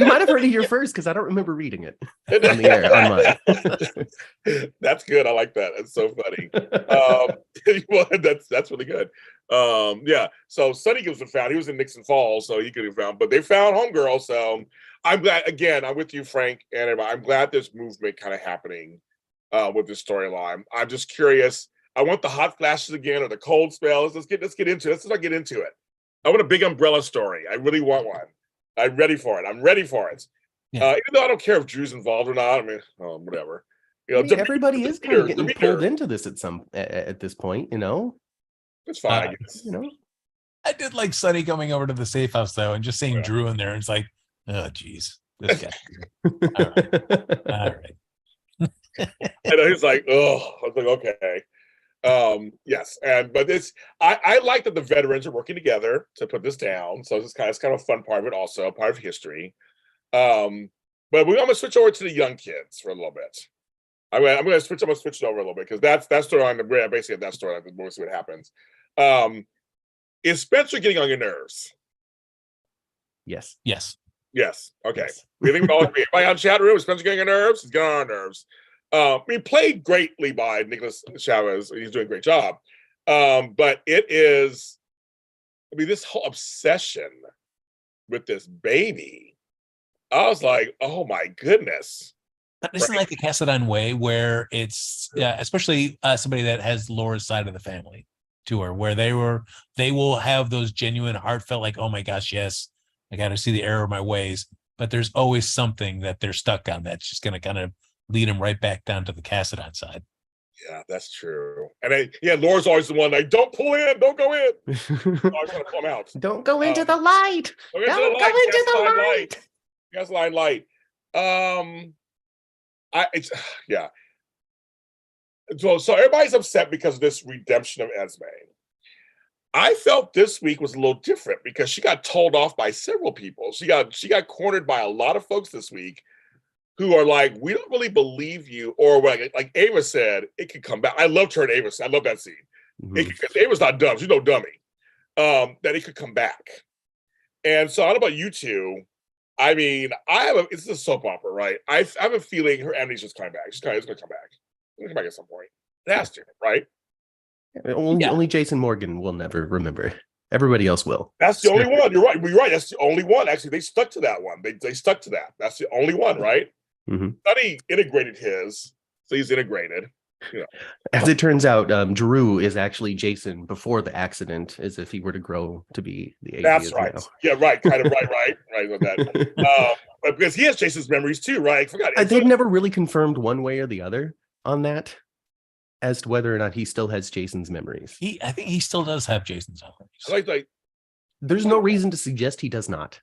might have heard it here first because I don't remember reading it on the air on mine. That's good. I like that. That's so funny. Well, that's really good. Yeah. So Sonny was found. He was in Nixon Falls, so he could have found. But they found Homegirl. So I'm glad. Again, I'm with you, Frank, and everybody. I'm glad there's movement kind of happening with this storyline. I'm just curious. I want the hot flashes again or the cold spells. Let's get into it. Let's not get into it. I want a big umbrella story. I really want one. I'm ready for it. Yeah. Even though I don't care if Drew's involved or not. I mean, whatever. You know, everybody is kind of getting pulled into this at this point. You know, it's fine. I guess. You know, I did like Sonny coming over to the safe house though, and just seeing Drew in there. And it's like, oh, geez, this guy. All right. And he's like, oh, I was like, okay. Yes, but this I like that the veterans are working together to put this down. So it's kind of a fun part of it, also part of history. But I'm gonna switch over to the young kids for a little bit. I'm gonna switch it over a little bit because that's storyline. Basically, that storyline. We'll see what happens. Is Spencer getting on your nerves? Yes. Okay. Yes. We think everybody on chat room. Is Spencer getting on your nerves? He's getting on our nerves. Played greatly by Nicholas Chavez. He's doing a great job. But it is, this whole obsession with this baby, I was like, oh my goodness. But isn't like the Cassadine way where it's, especially somebody that has Laura's side of the family to her, where they will have those genuine, heartfelt, like, oh my gosh, yes, I got to see the error of my ways. But there's always something that they're stuck on that's just going to kind of lead him right back down to the Cassadine side. Yeah, that's true. And Laura's always the one like, don't pull in, don't go in. I'm trying to pull him out. Don't go into the light. Don't go into the light. Cassadine light. So everybody's upset because of this redemption of Esme. I felt this week was a little different because she got told off by several people. She got cornered by a lot of folks this week who are like, we don't really believe you, or like Ava said, it could come back. I loved her and Ava. I love that scene. Mm-hmm. Ava's not dumb. She's no dummy. That it could come back. And so I don't know about you two. I mean, it's a soap opera, right? I have a feeling her amnesia is coming back. It's going to come back. It's going to come back at some point. It has to, right? Only Jason Morgan will never remember. Everybody else will. That's the only one. You're right. You're right. That's the only one. Actually, they stuck to that one. They stuck to that. That's the only one, right? Mm-hmm. Sonny integrated his, so he's integrated. You know. As it turns out, Drew is actually Jason before the accident, as if he were to grow to be the age. That's right. Now. Yeah, right. Kind of right on that. But because he has Jason's memories too, right? I forgot. They've never really confirmed one way or the other on that, as to whether or not he still has Jason's memories. I think he still does have Jason's memories. Like there's no reason to suggest he does not.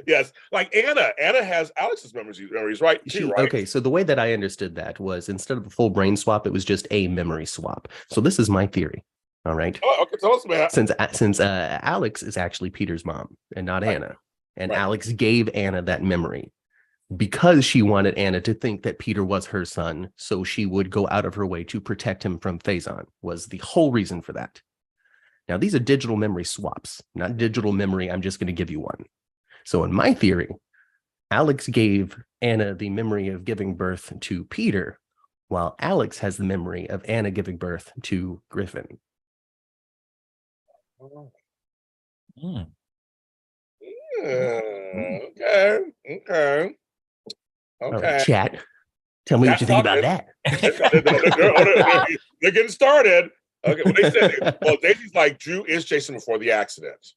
Yes, like Anna has Alex's memories, right? Right? Okay, so the way that I understood that was instead of a full brain swap, it was just a memory swap. So this is my theory. All right. Oh, okay. Tell us about it. Since Alex is actually Peter's mom and not Anna, and Alex gave Anna that memory because she wanted Anna to think that Peter was her son, so she would go out of her way to protect him from Faison. Was the whole reason for that. Now, these are digital memory swaps, not digital memory. I'm just going to give you one. So in my theory, Alex gave Anna the memory of giving birth to Peter, while Alex has the memory of Anna giving birth to Griffin. Okay. Right, chat. Tell me what you think about that. They're getting started. Okay, well, they said, Daisy's like, Drew is Jason before the accident.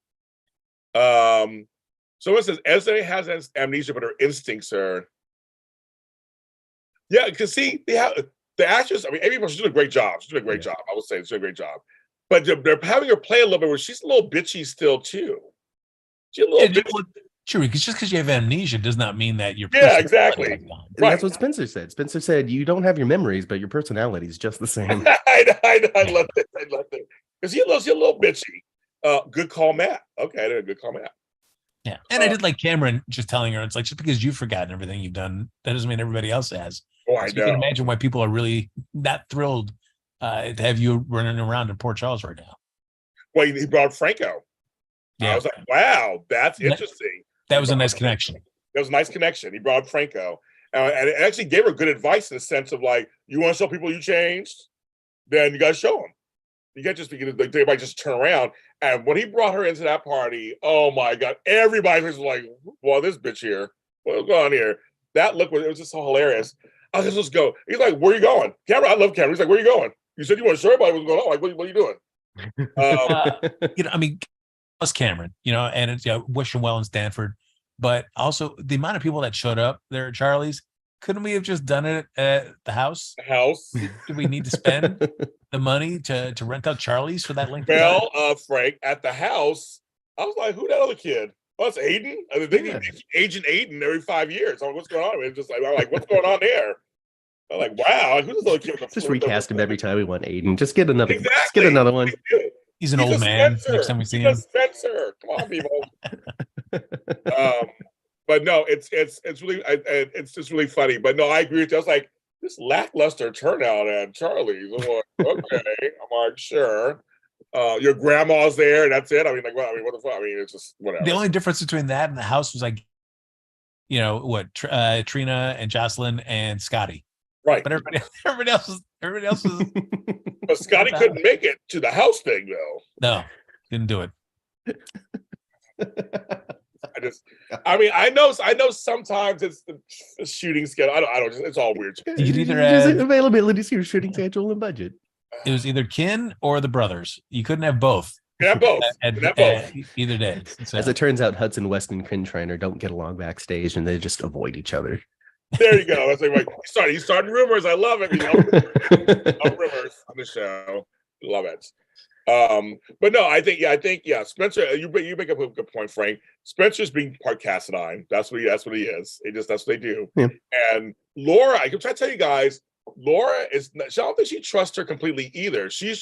So it says Esme has amnesia, but her instincts are. Yeah, because see, they have the actress. I mean, Amy, she's doing a great job. I would say she's doing a great job. but they're having her play a little bit where she's a little bitchy still too. She's a little bitchy. True, because just because you have amnesia does not mean that your exactly. Right. That's what Spencer said. Spencer said you don't have your memories, but your personality is just the same. I love that. I love that because you're a little bitchy. Good call, Matt. Okay, good call, Matt. Yeah, and I did like Cameron just telling her, it's like, just because you've forgotten everything you've done, that doesn't mean everybody else has. Oh, I know. You can imagine why people are really not thrilled to have you running around in Port Charles right now. Well, he brought Franco. Yeah. I was like, wow, that's interesting. That was a nice connection. That was a nice connection. He brought Franco. And it actually gave her good advice in the sense of like, you want to show people you changed? Then you got to show them. You can't just be, everybody just turn around. And when he brought her into that party, oh my God, everybody was like, well, this bitch here, what's going on here? That look, it was just so hilarious. I was just, let's go. He's like, where are you going? Cameron, I love Cameron. He's like, where are you going? You said you want to show everybody what's going on. Like, what are you doing? I mean, plus Cameron, and it's, wish him well in Stanford. But also the amount of people that showed up there at Charlie's, couldn't we have just done it at the house? Do we need to spend the money to rent out Charlie's for that length of time? Frank, at the house, I was like, who that other kid? Oh, it's Aiden? I mean, they need Agent Aiden every 5 years. I'm like, what's going on? It's just like, I'm like, what's going on there? I'm like, wow, who's this other kid? Just recast him every time we want Aiden. Just get another. Exactly. Just get another one. He's an old man. Next time we see him, Spencer. Come on, people. But no, it's really it's just really funny. But no, I agree with you. I was like, this lackluster turnout at Charlie's. I'm like, okay. I'm like, sure. Your grandma's there, and that's it. I mean, like, well, I mean, what the fuck? I mean, it's just whatever. The only difference between that and the house was like, Trina and Jocelyn and Scotty. Right. But everybody else was. But Scotty couldn't make it to the house thing, though. No, didn't do it. I know sometimes it's the shooting schedule. I don't. It's all weird. You could either have availability to your shooting schedule and budget. It was either Kin or the brothers. You couldn't have both. Yeah, both. Either day. So. As it turns out, Hudson West and Kin Trainer don't get along backstage, and they just avoid each other. There you go. I was like, you starting rumors. I love it. Love rumors on the show. Love it. But no, I think Spencer, you make up a good point, Frank. Spencer's being part Cassadine. That's what he is. That's what they do. Yeah. And Laura, I can try to tell you guys, Laura I don't think she trusts her completely either. She's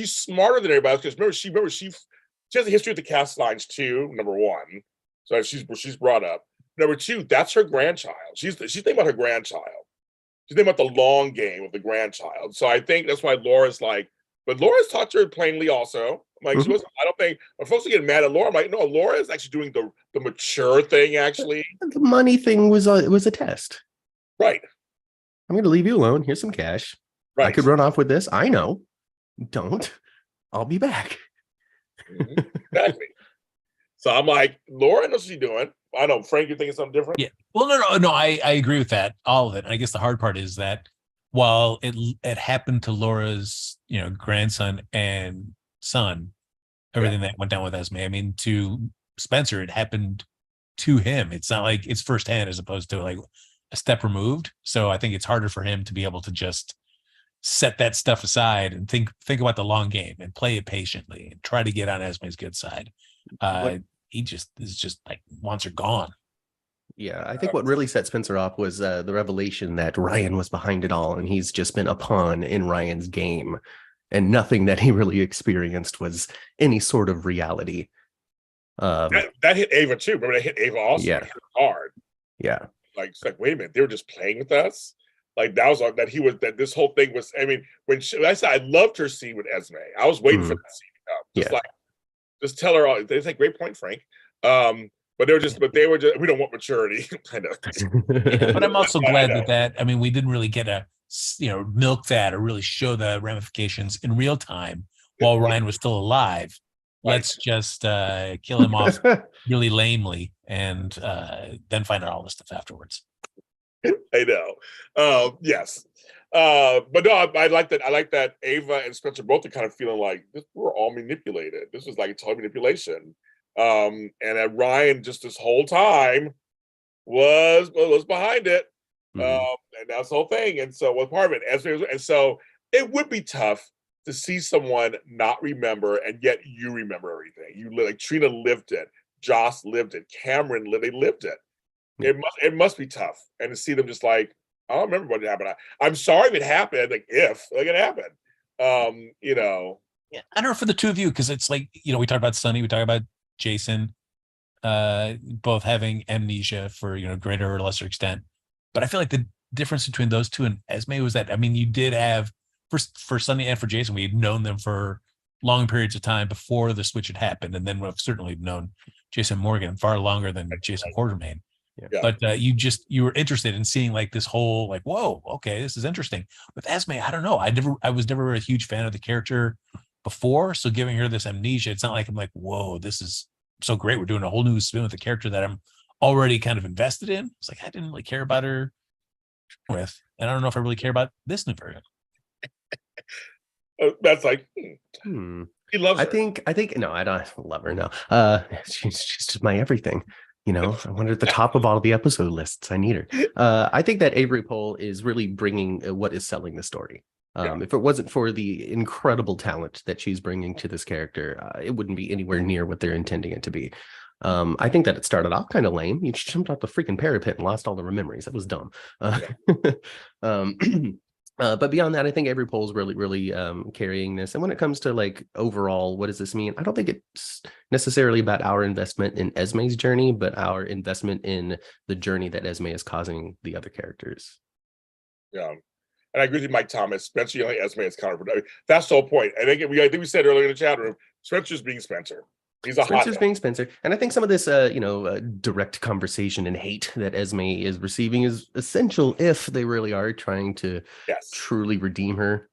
smarter than everybody else because remember she has a history with the Cassadines too. Number one, so she's brought up. Number two, that's her grandchild. She's thinking about her grandchild. She's thinking about the long game of the grandchild. So I think that's why Laura's like. But Laura's talked to her plainly also. Like, she wasn't, I don't think, when folks are getting mad at Laura, I'm like, no, Laura is actually doing the mature thing, actually. The money thing was a test. Right. I'm going to leave you alone. Here's some cash. Right. I could run off with this. I know. Don't. I'll be back. Exactly. So I'm like, Laura knows what she's doing. I know, Frank, you're thinking something different? Yeah. Well, no, I agree with that, all of it. And I guess the hard part is that while it happened to Laura's, grandson and son, everything that went down with Esme, I mean, to Spencer, it happened to him. It's not like it's firsthand as opposed to like a step removed. So I think it's harder for him to be able to just set that stuff aside and think about the long game and play it patiently and try to get on Esme's good side. He just is just like wants her gone. Yeah, I think what really set Spencer off was the revelation that Ryan was behind it all, and he's just been a pawn in Ryan's game, and nothing that he really experienced was any sort of reality. That hit Ava too. Remember, that hit Ava also. Yeah, it hit hard. Yeah, like it's like, wait a minute, they were just playing with us. Like that this whole thing was. I mean, when I said I loved her scene with Esme, I was waiting for that scene to come. Just tell her all. They say, great point, Frank. But they were just, we don't want maturity. I know. But I'm also glad that, I mean, we didn't really get to, milk that or really show the ramifications in real time while Ryan was still alive. Right. Let's just kill him off really lamely and then find out all this stuff afterwards. I know. Yes. But no, I like that. I like that Ava and Spencer both are kind of feeling like we're all manipulated. This was like a total manipulation. And that Ryan just this whole time was behind it. And that's the whole thing. And so was part of it. And so it would be tough to see someone not remember, and yet you remember everything. Like Trina lived it, Joss lived it, Cameron they lived it. It must be tough, and to see them just like, I don't remember what happened. I'm sorry if it happened. Like it happened. Yeah, I don't know for the two of you, because it's like, we talk about Sonny, we talk about Jason, both having amnesia for greater or lesser extent, but I feel like the difference between those two and Esme was that, you did have for Sonny and for Jason, we had known them for long periods of time before the switch had happened, and then we've certainly known Jason Morgan far longer than Jason Quartermain. Yeah. But you were interested in seeing like this whole like, whoa, okay, this is interesting. With Esme, I don't know. I was never a huge fan of the character before, so giving her this amnesia, it's not like I'm like, whoa, this is so great. We're doing a whole new spin with a character that I'm already kind of invested in. It's like I didn't really care about her with, and I don't know if I really care about this new version. That's like, he loves her. I think no, I don't love her. No, she's just my everything. I want her at the top of all the episode lists. I need her. I think that Avery Pohl is really bringing what is selling the story. If it wasn't for the incredible talent that she's bringing to this character, it wouldn't be anywhere near what they're intending it to be. I think that it started off kind of lame. You jumped off the freaking parapet and lost all of her memories. That was dumb. But beyond that, I think Avery Pohl's really carrying this. And when it comes to like overall, what does this mean? I don't think it's necessarily about our investment in Esme's journey, but our investment in the journey that Esme is causing the other characters. Yeah. And I agree with you, Mike Thomas. Spencer yelling at Esme is counterproductive. I think the whole point. I think we said earlier in the chat room, Spencer's being Spencer. He's a Spencer's being Spencer. And I think some of this, direct conversation and hate that Esme is receiving is essential if they really are trying to truly redeem her.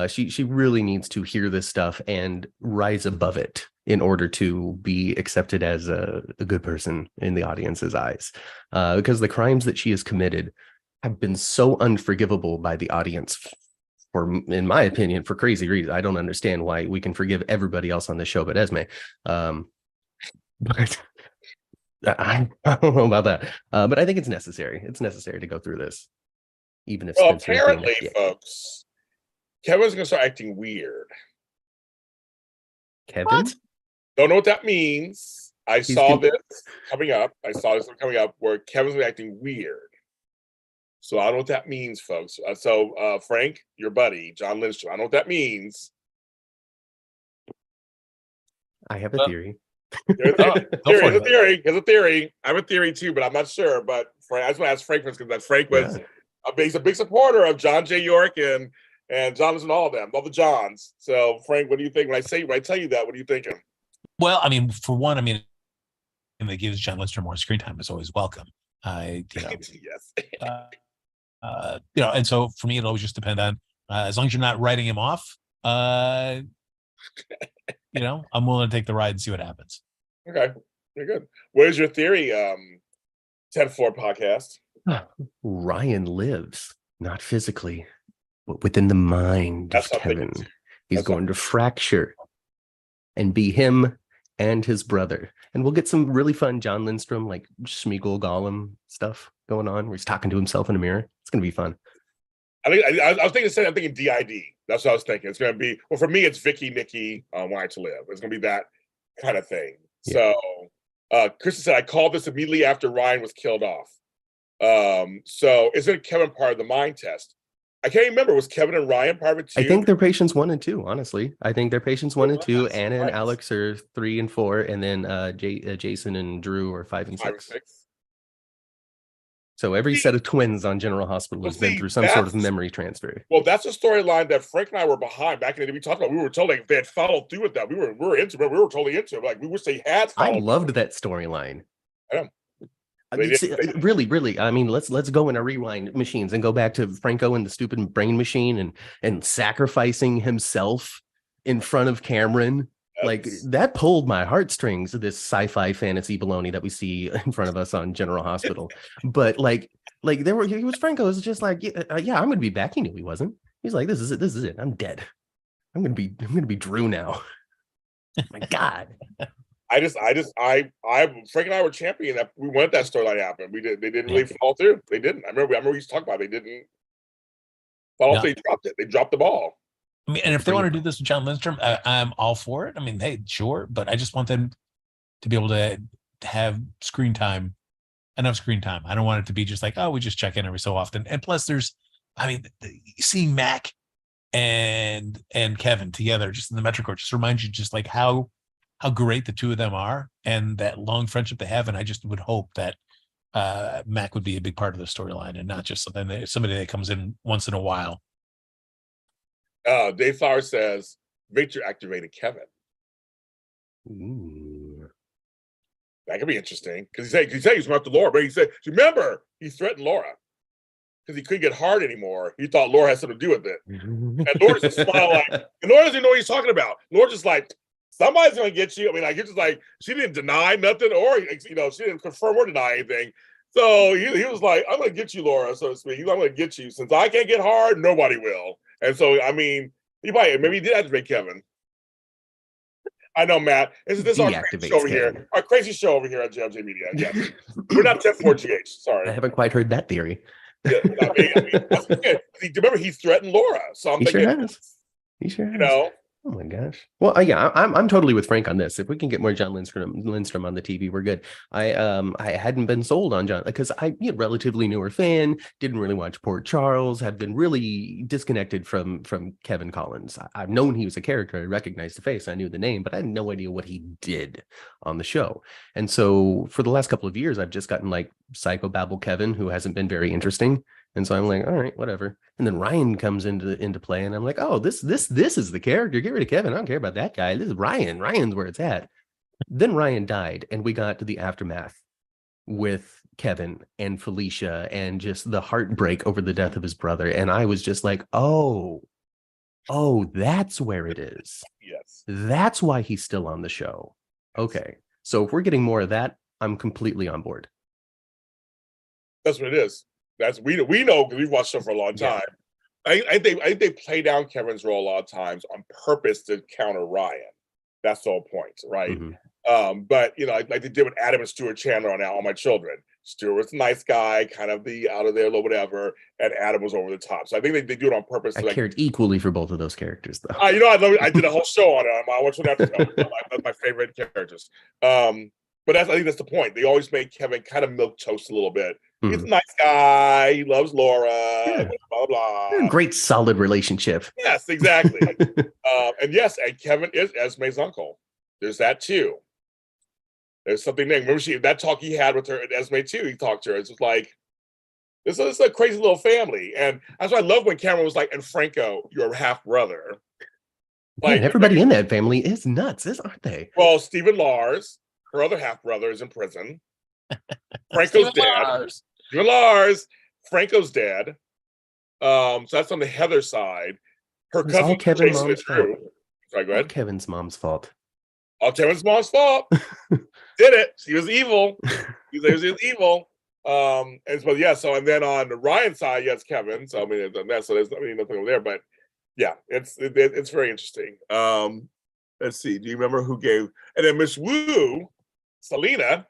She really needs to hear this stuff and rise above it in order to be accepted as a good person in the audience's eyes. Because the crimes that she has committed have been so unforgivable by the audience, in my opinion, for crazy reasons. I don't understand why we can forgive everybody else on the show but Esme. But I don't know about that. But I think it's necessary. It's necessary to go through this, even if Spencer apparently, folks, Kevin's gonna start acting weird. Kevin? What? Don't know what that means. I saw this coming up where Kevin's gonna be acting weird. So I don't know what that means, folks. Frank, your buddy, John Lindstrom, I don't know what that means. I have a theory. There's a theory. I have a theory too, but I'm not sure. But I just want to ask Frank first, because Frank was he's a big supporter of John J. York and John and all of them, all the Johns. So Frank, what do you think when I tell you that? What are you thinking? Well, for one, and that gives John Lindstrom more screen time is always welcome. Yes. And so for me, it always just depend on as long as you're not writing him off. I'm willing to take the ride and see what happens. Okay, very good. What is your theory? 10th Floor podcast. Ryan lives not physically, but within the mind of Kevin. He's going to fracture and be him and his brother. And we'll get some really fun John Lindstrom, like Schmeagol Gollum stuff going on, where he's talking to himself in a mirror. It's going to be fun. I was thinking DID. That's what I was thinking. It's going to be, well, for me, it's Vicky, Nikki, Why to Live. It's going to be that kind of thing. Yeah. So, Kristen said, I called this immediately after Ryan was killed off. So isn't Kevin part of the mind test? I can't remember. Was Kevin and Ryan part of it too? I think they're patients 1 and 2, honestly. I think they're patients 1 and 2. Anna and Alex are 3 and 4. And then Jason and Drew are 5 and 6. So every set of twins on General Hospital has been through some sort of memory transfer. Well, that's a storyline that Frank and I were behind back in the day. We talked about. We were told if they had followed through with that, we were into it. We were totally into it. Like we wish they had. I loved that storyline. Yeah. Really. Let's go in our rewind machines and go back to Franco and the stupid brain machine and sacrificing himself in front of Cameron. Like that pulled my heartstrings, this sci-fi fantasy baloney that we see in front of us on General Hospital. But he was Franco was just like, I'm gonna be back. He knew he wasn't. He's like, this is it. I'm dead. I'm gonna be Drew now. My God. Frank and I were championing that. We wanted that storyline to happen. We did. They didn't really fall through. They didn't. I remember we used to talk about it. They didn't follow through. They dropped it. They dropped the ball. I mean, and if they want to do this with John Lindstrom, I'm all for it. I mean, hey, sure, but I just want them to be able to have screen time, enough screen time. I don't want it to be just like, oh, we just check in every so often. And plus, I mean, seeing Mac and Kevin together just in the Metro Court just reminds you just like how great the two of them are and that long friendship they have. And I just would hope that Mac would be a big part of the storyline and not just somebody that comes in once in a while. Dave Flower says Victor activated Kevin. Ooh. That could be interesting because he said he's not to Laura, but he said, remember, he threatened Laura because he couldn't get hard anymore. He thought Laura had something to do with it. And Laura just smiled like, and Laura doesn't know what he's talking about. Laura just like, somebody's going to get you. I mean, like, it's just like, she didn't deny nothing or, she didn't confirm or deny anything. So he was like, I'm going to get you, Laura, so to speak. I'm going to get you. Since I can't get hard, nobody will. And so, I mean, maybe he did activate Kevin. I know, Matt. This is our crazy show over here. Our crazy show over here at JLJ Media. Yes. We're not 10-4GH. Sorry. I haven't quite heard that theory. Yeah, I mean, remember, he threatened Laura. So I'm thinking, sure has. He sure has. You know. Oh my gosh. Well, yeah, I'm totally with Frank on this. If we can get more John Lindstrom on the TV, we're good. I hadn't been sold on John because I'm a relatively newer fan, didn't really watch Port Charles, had been really disconnected from Kevin Collins. I've known he was a character. I recognized the face, I knew the name, but I had no idea what he did on the show. And so for the last couple of years, I've just gotten like psychobabble Kevin, who hasn't been very interesting. And so I'm like, all right, whatever. And then Ryan comes into play, and I'm like, oh, this is the character. Get rid of Kevin. I don't care about that guy. This is Ryan. Ryan's where it's at. Then Ryan died, and we got to the aftermath with Kevin and Felicia and just the heartbreak over the death of his brother. And I was just like, oh, that's where it is. Yes. That's why he's still on the show. Okay. So if we're getting more of that, I'm completely on board. That's what it is. We know because we've watched the show for a long time. Yeah. I think they play down Kevin's role a lot of times on purpose to counter Ryan. That's the whole point, right? Mm-hmm. But like they did with Adam and Stuart Chandler on All My Children. Stuart was a nice guy, kind of the out of there, little whatever, and Adam was over the top. So I think they do it on purpose. I cared equally for both of those characters, though. I did a whole show on it. I watched it after. That's my favorite characters. But I think that's the point. They always make Kevin kind of milquetoast a little bit. He's a nice guy. He loves Laura. Yeah. Blah, blah, blah. Great, solid relationship. Yes, exactly. And Kevin is Esme's uncle. There's that too. There's something there. Remember that talk he had with her at Esme too. He talked to her. It's just like, this is a crazy little family. And that's why I love when Cameron was like, and Franco, your half brother. Like, everybody in that family is nuts, aren't they? Well, Stephen Lars, her other half brother, is in prison. Franco's dead. Stephen Lars. Franco's dead. So that's on the Heather side. Her cousin Kevin's mom's fault. Sorry, go ahead. Kevin's mom's fault. All Kevin's mom's fault. Did it. She was evil. He was evil. And then on the Ryan side, yes, Kevin. So I mean, so there's nothing over there, but yeah, it's very interesting. Let's see. Do you remember who gave? And then Miss Wu, Selena.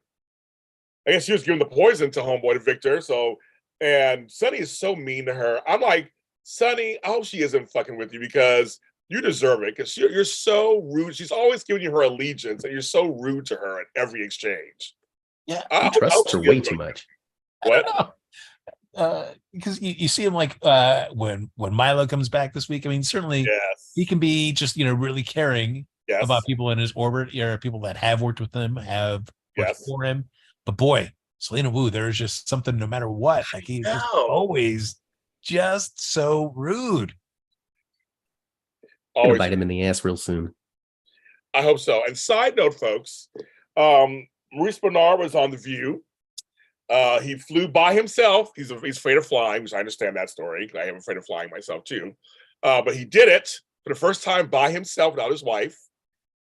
I guess she was giving the poison to homeboy to Victor. So, and Sonny is so mean to her. I'm like, Sonny, I hope she isn't fucking with you because you deserve it. Because you're so rude. She's always giving you her allegiance, and you're so rude to her at every exchange. Yeah, I trust her way too much. What? Because you see him like when Milo comes back this week. I mean, certainly he can be just really caring about people in his orbit, people that have worked with him, have worked for him. But boy, Selena Wu, there's just something no matter what. Like he's just always just so rude. Gonna bite him in the ass real soon. I hope so. And side note, folks, Maurice Bernard was on The View. He flew by himself. He's afraid of flying, which I understand that story. I am afraid of flying myself too. But he did it for the first time by himself without his wife.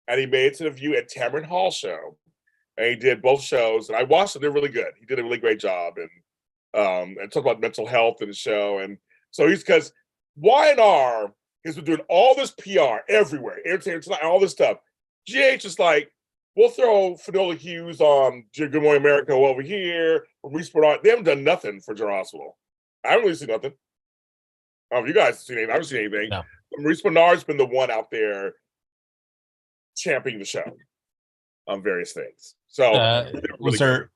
And he made it to The View at Tamron Hall show. And he did both shows. And I watched them. They're really good. He did a really great job. And talked about mental health in the show. And so because Y&R has been doing all this PR everywhere, Entertainment Tonight, all this stuff. GH is like, we'll throw Finola Hughes on Good Morning America over here. Maurice Bernard. They haven't done nothing for General Hospital. I haven't really seen nothing. You guys have seen anything. I haven't seen anything. No. Maurice Bernard's been the one out there championing the show on various things. So was there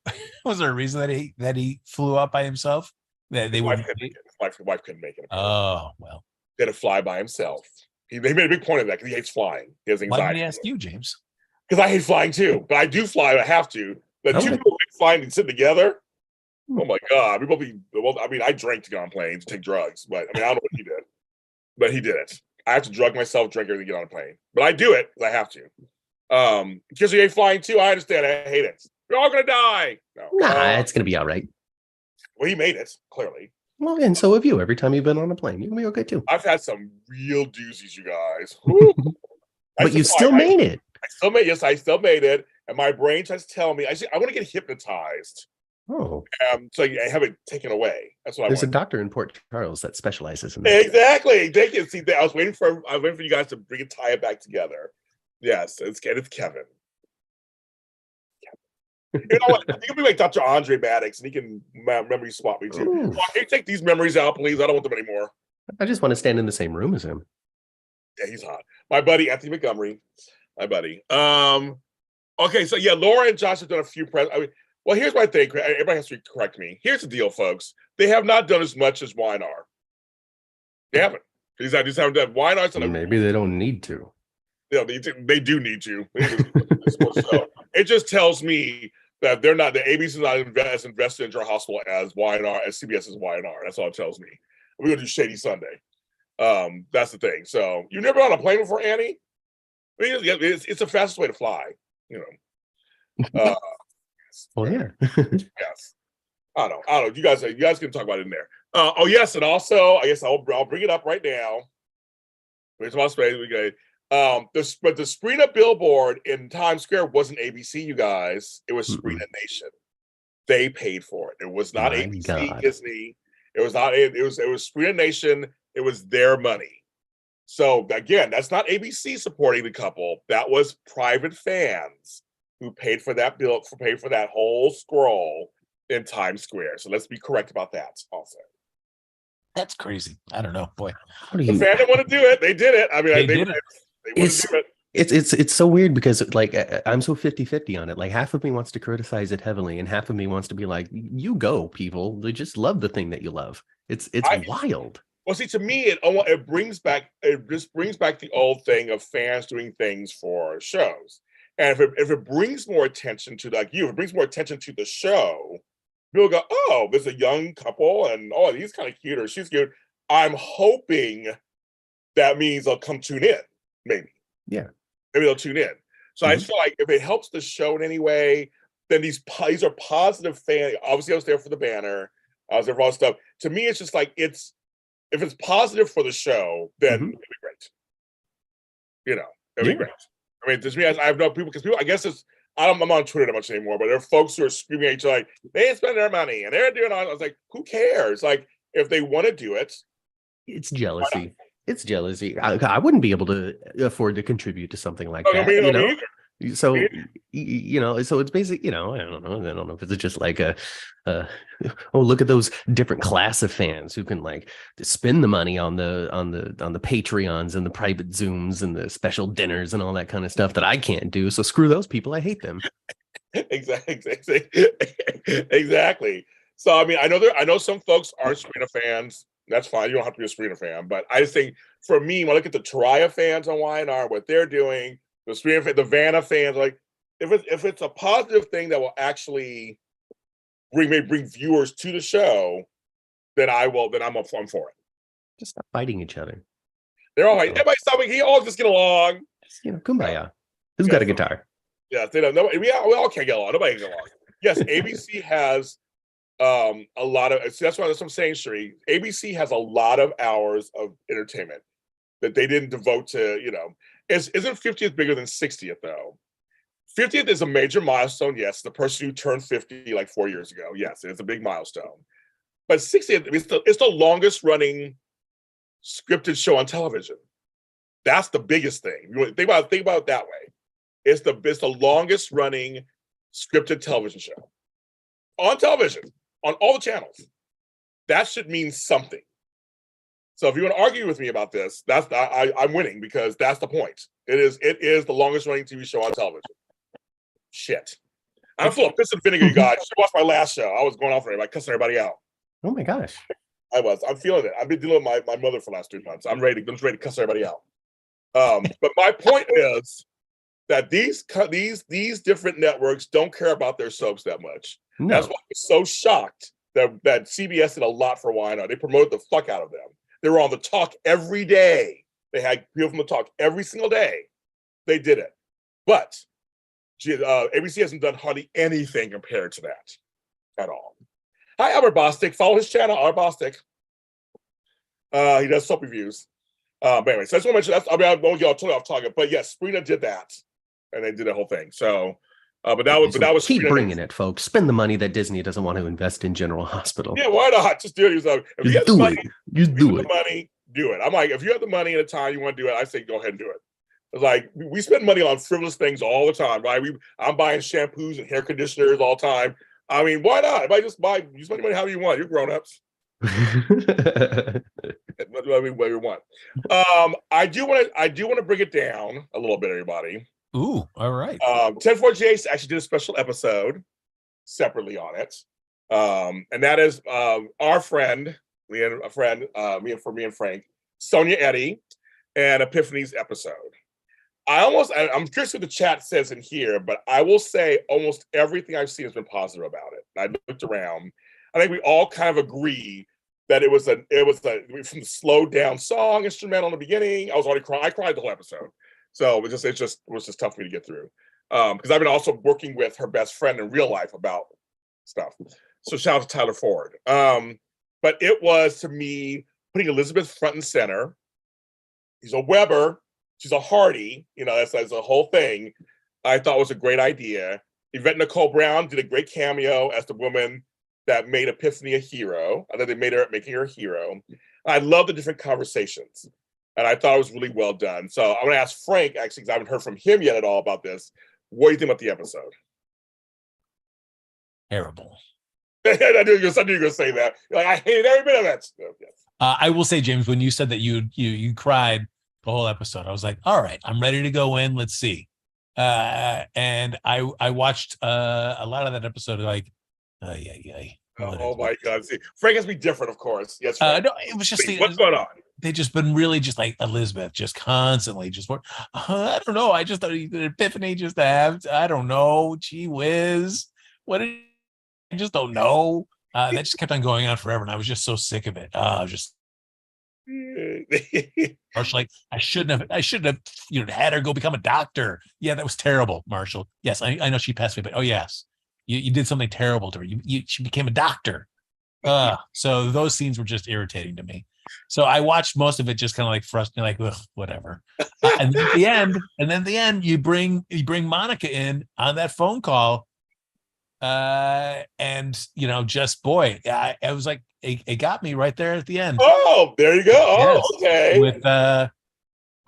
a reason that he flew out by himself? That they wife would. His wife couldn't make it. Oh well. He had to fly by himself. They made a big point of that because he hates flying. He has anxiety. Why did he ask you, James? Because I hate flying too, but I do fly. I have to. The two people flying and sitting together. Oh my God, we both be. Well, I mean, I drank to go on planes, take drugs, but I mean, I don't know what he did, but he did it. I have to drug myself, drink everything to get on a plane, but I do it because I have to. Because you hate flying too. I understand. I hate it. We're all gonna die. No. Nah, it's gonna be all right. Well, he made it clearly. Well, and so have you. Every time you've been on a plane, you're gonna be okay too. I've had some real doozies, you guys. But you still made it. I still made it, and my brain tries to tell me I want to get hypnotized. Oh, so I have it taken away. That's what there's I want. a doctor in Port Charles that specializes in that. Exactly. They can see that. I was waiting for you guys to tie it back together. Yes, it's Kevin. You know what? He can be like Dr. Andre Maddox, and he can memory swap me too. Well, can you take these memories out, please? I don't want them anymore. I just want to stand in the same room as him. Yeah, he's hot. My buddy Anthony Montgomery. My buddy. Okay, so yeah, Laura and Josh have done a few well, here's my thing. Everybody has to correct me. Here's the deal, folks. They have not done as much as Weinar. They haven't. I just haven't done Weinar's. Maybe they don't need to. You know, they do need to. It just tells me that they're not. The ABC is not as invested in General Hospital as Weinar, as CBS is Weinar. That's all it tells me. We're gonna do Shady Sunday. That's the thing. So you never on a plane before, Annie? I mean, it's the fastest way to fly. You know. Well, yeah. Yes. I don't know. You guys can talk about it in there. Oh yes, and also I guess I'll bring it up right now. But the Sprina billboard in Times Square wasn't ABC, you guys. It was Sprina Nation. They paid for it. It was not ABC, Disney. It was not. It was Sprina Nation. It was their money. So again, that's not ABC supporting the couple. That was private fans who paid for that paid for that whole scroll in Times Square. So let's be correct about that also. That's crazy. I don't know, boy. The fan didn't want to do it. They did it. I mean, they did it. They want to do it. It's so weird because like I'm so 50-50 on it. Like half of me wants to criticize it heavily, and half of me wants to be like, you go, people. They just love the thing that you love. It's wild. Well, see, to me, it brings back the old thing of fans doing things for shows. And if it brings more attention to if it brings more attention to the show, people go, oh, there's a young couple, and oh, he's kind of cute or she's cute. I'm hoping that means they'll come tune in, maybe. Yeah. Maybe they'll tune in. So I feel like if it helps the show in any way, then these are positive fans. Obviously, I was there for the banner. I was there for all the stuff. To me, it's just like if it's positive for the show, then it'd be great. You know, it'd be great. I mean, to me, I have no people because I guess I'm not on Twitter that much anymore, but there are folks who are screaming at each other like they ain't spending their money and they're doing all. I was like, who cares? Like, if they want to do it, it's jealousy. It's jealousy. I wouldn't be able to afford to contribute to something like that. You know? So so it's basically, I don't know if it's just like oh, look at those different class of fans who can like spend the money on the Patreons and the private Zooms and the special dinners and all that kind of stuff that I can't do. So screw those people. I hate them. Exactly. So I mean, I know some folks aren't Sprina fans. That's fine. You don't have to be a Sprina fan, but I just think for me, when I look at the Taraya fans on YNR, what they're doing. The Sprina fans, the Vanna fans, like if it's a positive thing that will actually bring viewers to the show, then I'm for it. Just stop fighting each other. They're all like, everybody stop. We all just get along. Just, kumbaya. Who's got a guitar? Yeah, they don't. Nobody, we all can't get along. Nobody can get along. Yes, ABC has a lot of. That's what I'm saying, Sheree. ABC has a lot of hours of entertainment that they didn't devote to. Isn't 50th bigger than 60th though? 50th is a major milestone. Yes, the person who turned 50 like 4 years ago. Yes, it's a big milestone. But 60th, it's the longest running scripted show on television. That's the biggest thing. You think about it that way. It's the longest running scripted television show on television on all the channels. That should mean something. So if you want to argue with me about this, I'm winning because that's the point. It is the longest running TV show on television. Shit. I'm full of piss and vinegar, you guys. You should watch my last show. I was going off for everybody, cussing everybody out. Oh my gosh. I'm feeling it. I've been dealing with my mother for the last 3 months. I'm just ready to cuss everybody out. But my point is that these different networks don't care about their soaps that much. No. That's why I was so shocked that CBS did a lot for Why Not. They promoted the fuck out of them. They were on the talk every day. They had people from the talk every single day. They did it. But ABC hasn't done hardly anything compared to that at all. Hi, Albert Bostic. Follow his channel, Albert Bostic. He does soap reviews. But anyway, so I just want to mention that. I won't get totally off target, but yes, Sabrina did that, and they did the whole thing. So, but that was keep Sabrina bringing it, folks. Spend the money that Disney doesn't want to invest in General Hospital. Yeah, why not? Just do it yourself. If you Just have the do money, it. Just do it. Money, do it. I'm like, if you have the money and the time you want to do it, I say go ahead and do it. It's like we spend money on frivolous things all the time, right? I'm buying shampoos and hair conditioners all the time. I mean, why not? If I just use money however you want, you're grown-ups. Whatever you want. I do want to bring it down a little bit, everybody. Ooh, all right. 1048 actually did a special episode separately on it. And that is our friend, me and Frank, Sonia Eddy, and Epiphany's episode. I'm curious what the chat says in here, but I will say almost everything I've seen has been positive about it. I looked around. I think we all kind of agree that it was from the slowed down song instrumental in the beginning. I was already crying. I cried the whole episode. So it was just tough for me to get through. Because I've been also working with her best friend in real life about stuff. So shout out to Tyler Ford. But it was, to me, putting Elizabeth front and center. He's a Weber. She's a Hardy. That's a whole thing. I thought was a great idea. Yvette Nicole Brown did a great cameo as the woman that made Epiphany a hero. I thought they making her a hero. I love the different conversations. And I thought it was really well done. So I'm going to ask Frank, actually, because I haven't heard from him yet at all about this. What do you think about the episode? Terrible. I knew you were going to say that. You're like, I hated every bit of it. So, yes. I will say, James, when you said that you cried the whole episode, I was like, all right, I'm ready to go in. Let's see. And I watched a lot of that episode, like, oh my God! See, Frank has to be different, of course. Yes. No, it was just what's going on? They just been really just like Elizabeth, just constantly just I don't know. I just thought Epiphany just to have. I don't know. Gee whiz! I just don't know. That just kept on going on forever, and I was just so sick of it. Just. Marshall, like I shouldn't have had her go become a doctor. Yeah, that was terrible, Marshall. Yes, I know she passed away, but oh yes, you did something terrible to her. She became a doctor. So those scenes were just irritating to me. So I watched most of it, just kind of like frustrated, like ugh, whatever. And then at the end, you bring Monica in on that phone call, and just boy, it was like it got me right there at the end. Oh, there you go. Oh, yes. Okay.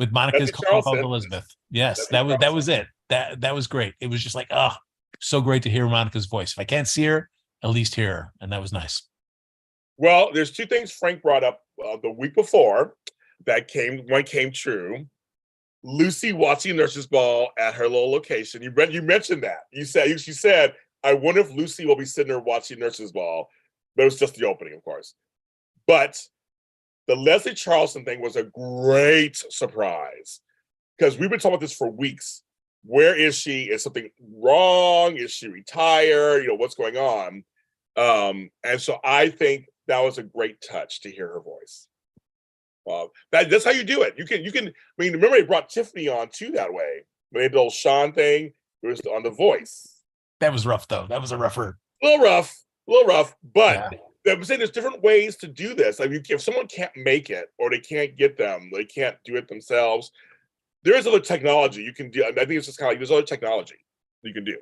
With Monica's call called Elizabeth. Yes, that was it. That was great. It was just like, oh, so great to hear Monica's voice. If I can't see her, at least hear her, and that was nice. Well, there's two things Frank brought up the week before that came true. Lucy watching Nurses Ball at her little location. You mentioned that. She said, I wonder if Lucy will be sitting there watching Nurses Ball. But it was just the opening, of course. But the Leslie Charleston thing was a great surprise because we've been talking about this for weeks. Where is she? Is something wrong? Is she retired? What's going on? And so I think that was a great touch to hear her voice. That's how you do it. You can. I mean, remember they brought Tiffany on too that way. They did the old Sean thing. It was on The Voice. That was rough, though. That was a rougher. A little rough, but yeah. I'm saying there's different ways to do this. Like if someone can't make it or they can't get them, they can't do it themselves. There is other technology you can do. I think it's just kind of like there's other technology you can do.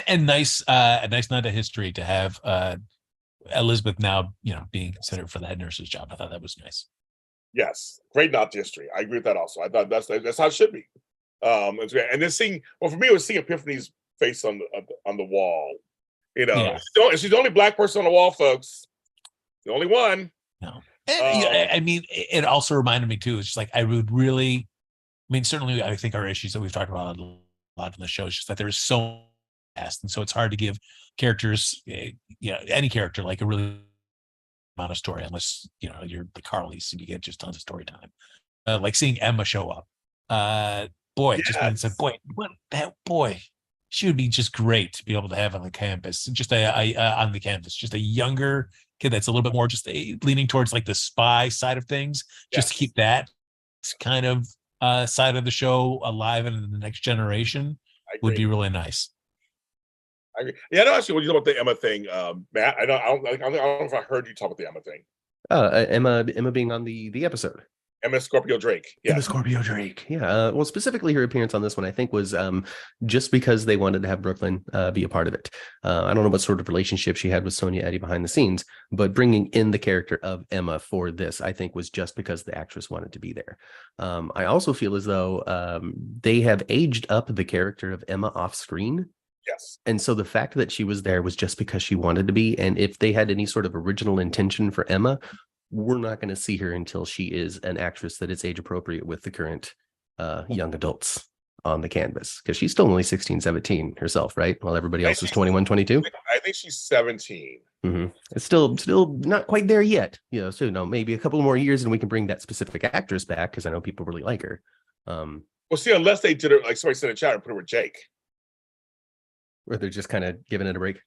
And nice, a nice nod to history to have Elizabeth now, being considered for the head nurse's job. I thought that was nice. Yes, great nod to history. I agree with that also. I thought that's how it should be. It's great. And then for me, it was seeing Epiphany's face on the wall. Yeah. She's the only black person on the wall, folks. The only one. No. I mean, it also reminded me too. It's just like I would really, I mean, certainly I think our issues that we've talked about a lot in the show is just that there's so fast, and so it's hard to give characters, any character like a really amount of story unless you're the Carlys and you get just tons of story time. Like seeing Emma show up, boy, Yes. just means that boy, she would be just great to be able to have on the campus, just on the campus, just a younger kid that's a little bit more just leaning towards like the spy side of things, just to keep that kind of side of the show alive and in the next generation would be really nice. I agree. Yeah, no, actually, when you talk about the Emma thing, Matt, I don't know if I heard you talk about the Emma thing. Emma being on the episode. Emma Scorpio Drake. Yeah. Emma Scorpio Drake. Yeah. Well, specifically her appearance on this one, I think, was just because they wanted to have Brooklyn be a part of it. I don't know what sort of relationship she had with Sonia Eddy behind the scenes, but bringing in the character of Emma for this, I think, was just because the actress wanted to be there. I also feel as though they have aged up the character of Emma off screen. Yes. And so the fact that she was there was just because she wanted to be. And if they had any sort of original intention for Emma, we're not going to see her until she is an actress that is age appropriate with the current young adults on the canvas, because she's still only 16, 17 herself, right? While everybody else is 21, 22. I think she's 17. Mm-hmm. It's still not quite there yet. So maybe a couple more years and we can bring that specific actress back, because I know people really like her. Well, see, unless they did it, like somebody said in the chat, and put her with Jake. Or they're just kind of giving it a break.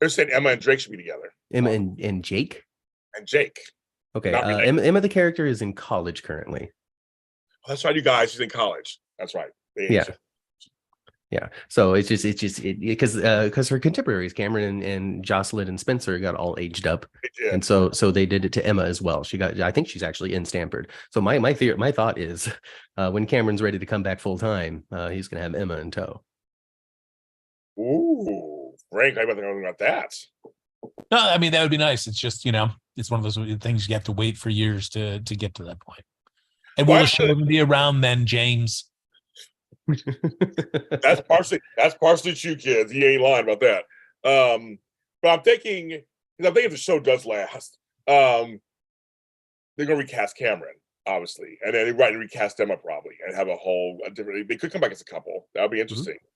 They're saying Emma and Drake should be together. Emma and Jake? And Jake. Okay. Emma, the character, is in college currently. Oh, that's right, you guys. She's in college. That's right. Yeah. So it's just because her contemporaries, Cameron and Jocelyn and Spencer, got all aged up, and so they did it to Emma as well. I think she's actually in Stanford. So my thought is, when Cameron's ready to come back full time, he's gonna have Emma in tow. Ooh, Frank, I think about that. No, I mean, that would be nice. It's just, it's one of those things you have to wait for years to get to that point. And will the show even be around then, James? That's partially true, kids. He ain't lying about that. But I'm thinking if the show does last, they're gonna recast Cameron, obviously, and then they're recast Emma probably, and have a different. They could come back as a couple. That would be interesting. Mm-hmm.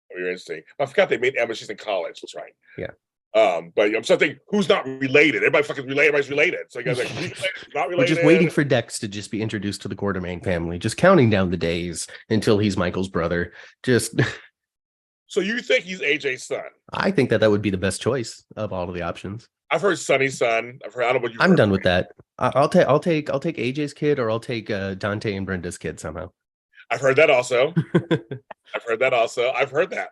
That'd be interesting. I forgot they made Emma. She's in college. That's right. Yeah. But I'm thinking, who's not related? Everybody fucking related. Everybody's related. So you guys like, who's related, not related? We're just waiting for Dex to just be introduced to the Quartermain family, just counting down the days until he's Michael's brother. So you think he's AJ's son? I think that would be the best choice of all of the options. I've heard Sonny's son. I don't know what you. I'm done with that. I'll take AJ's kid, or I'll take Dante and Brenda's kid somehow. I've heard that also. I've heard that.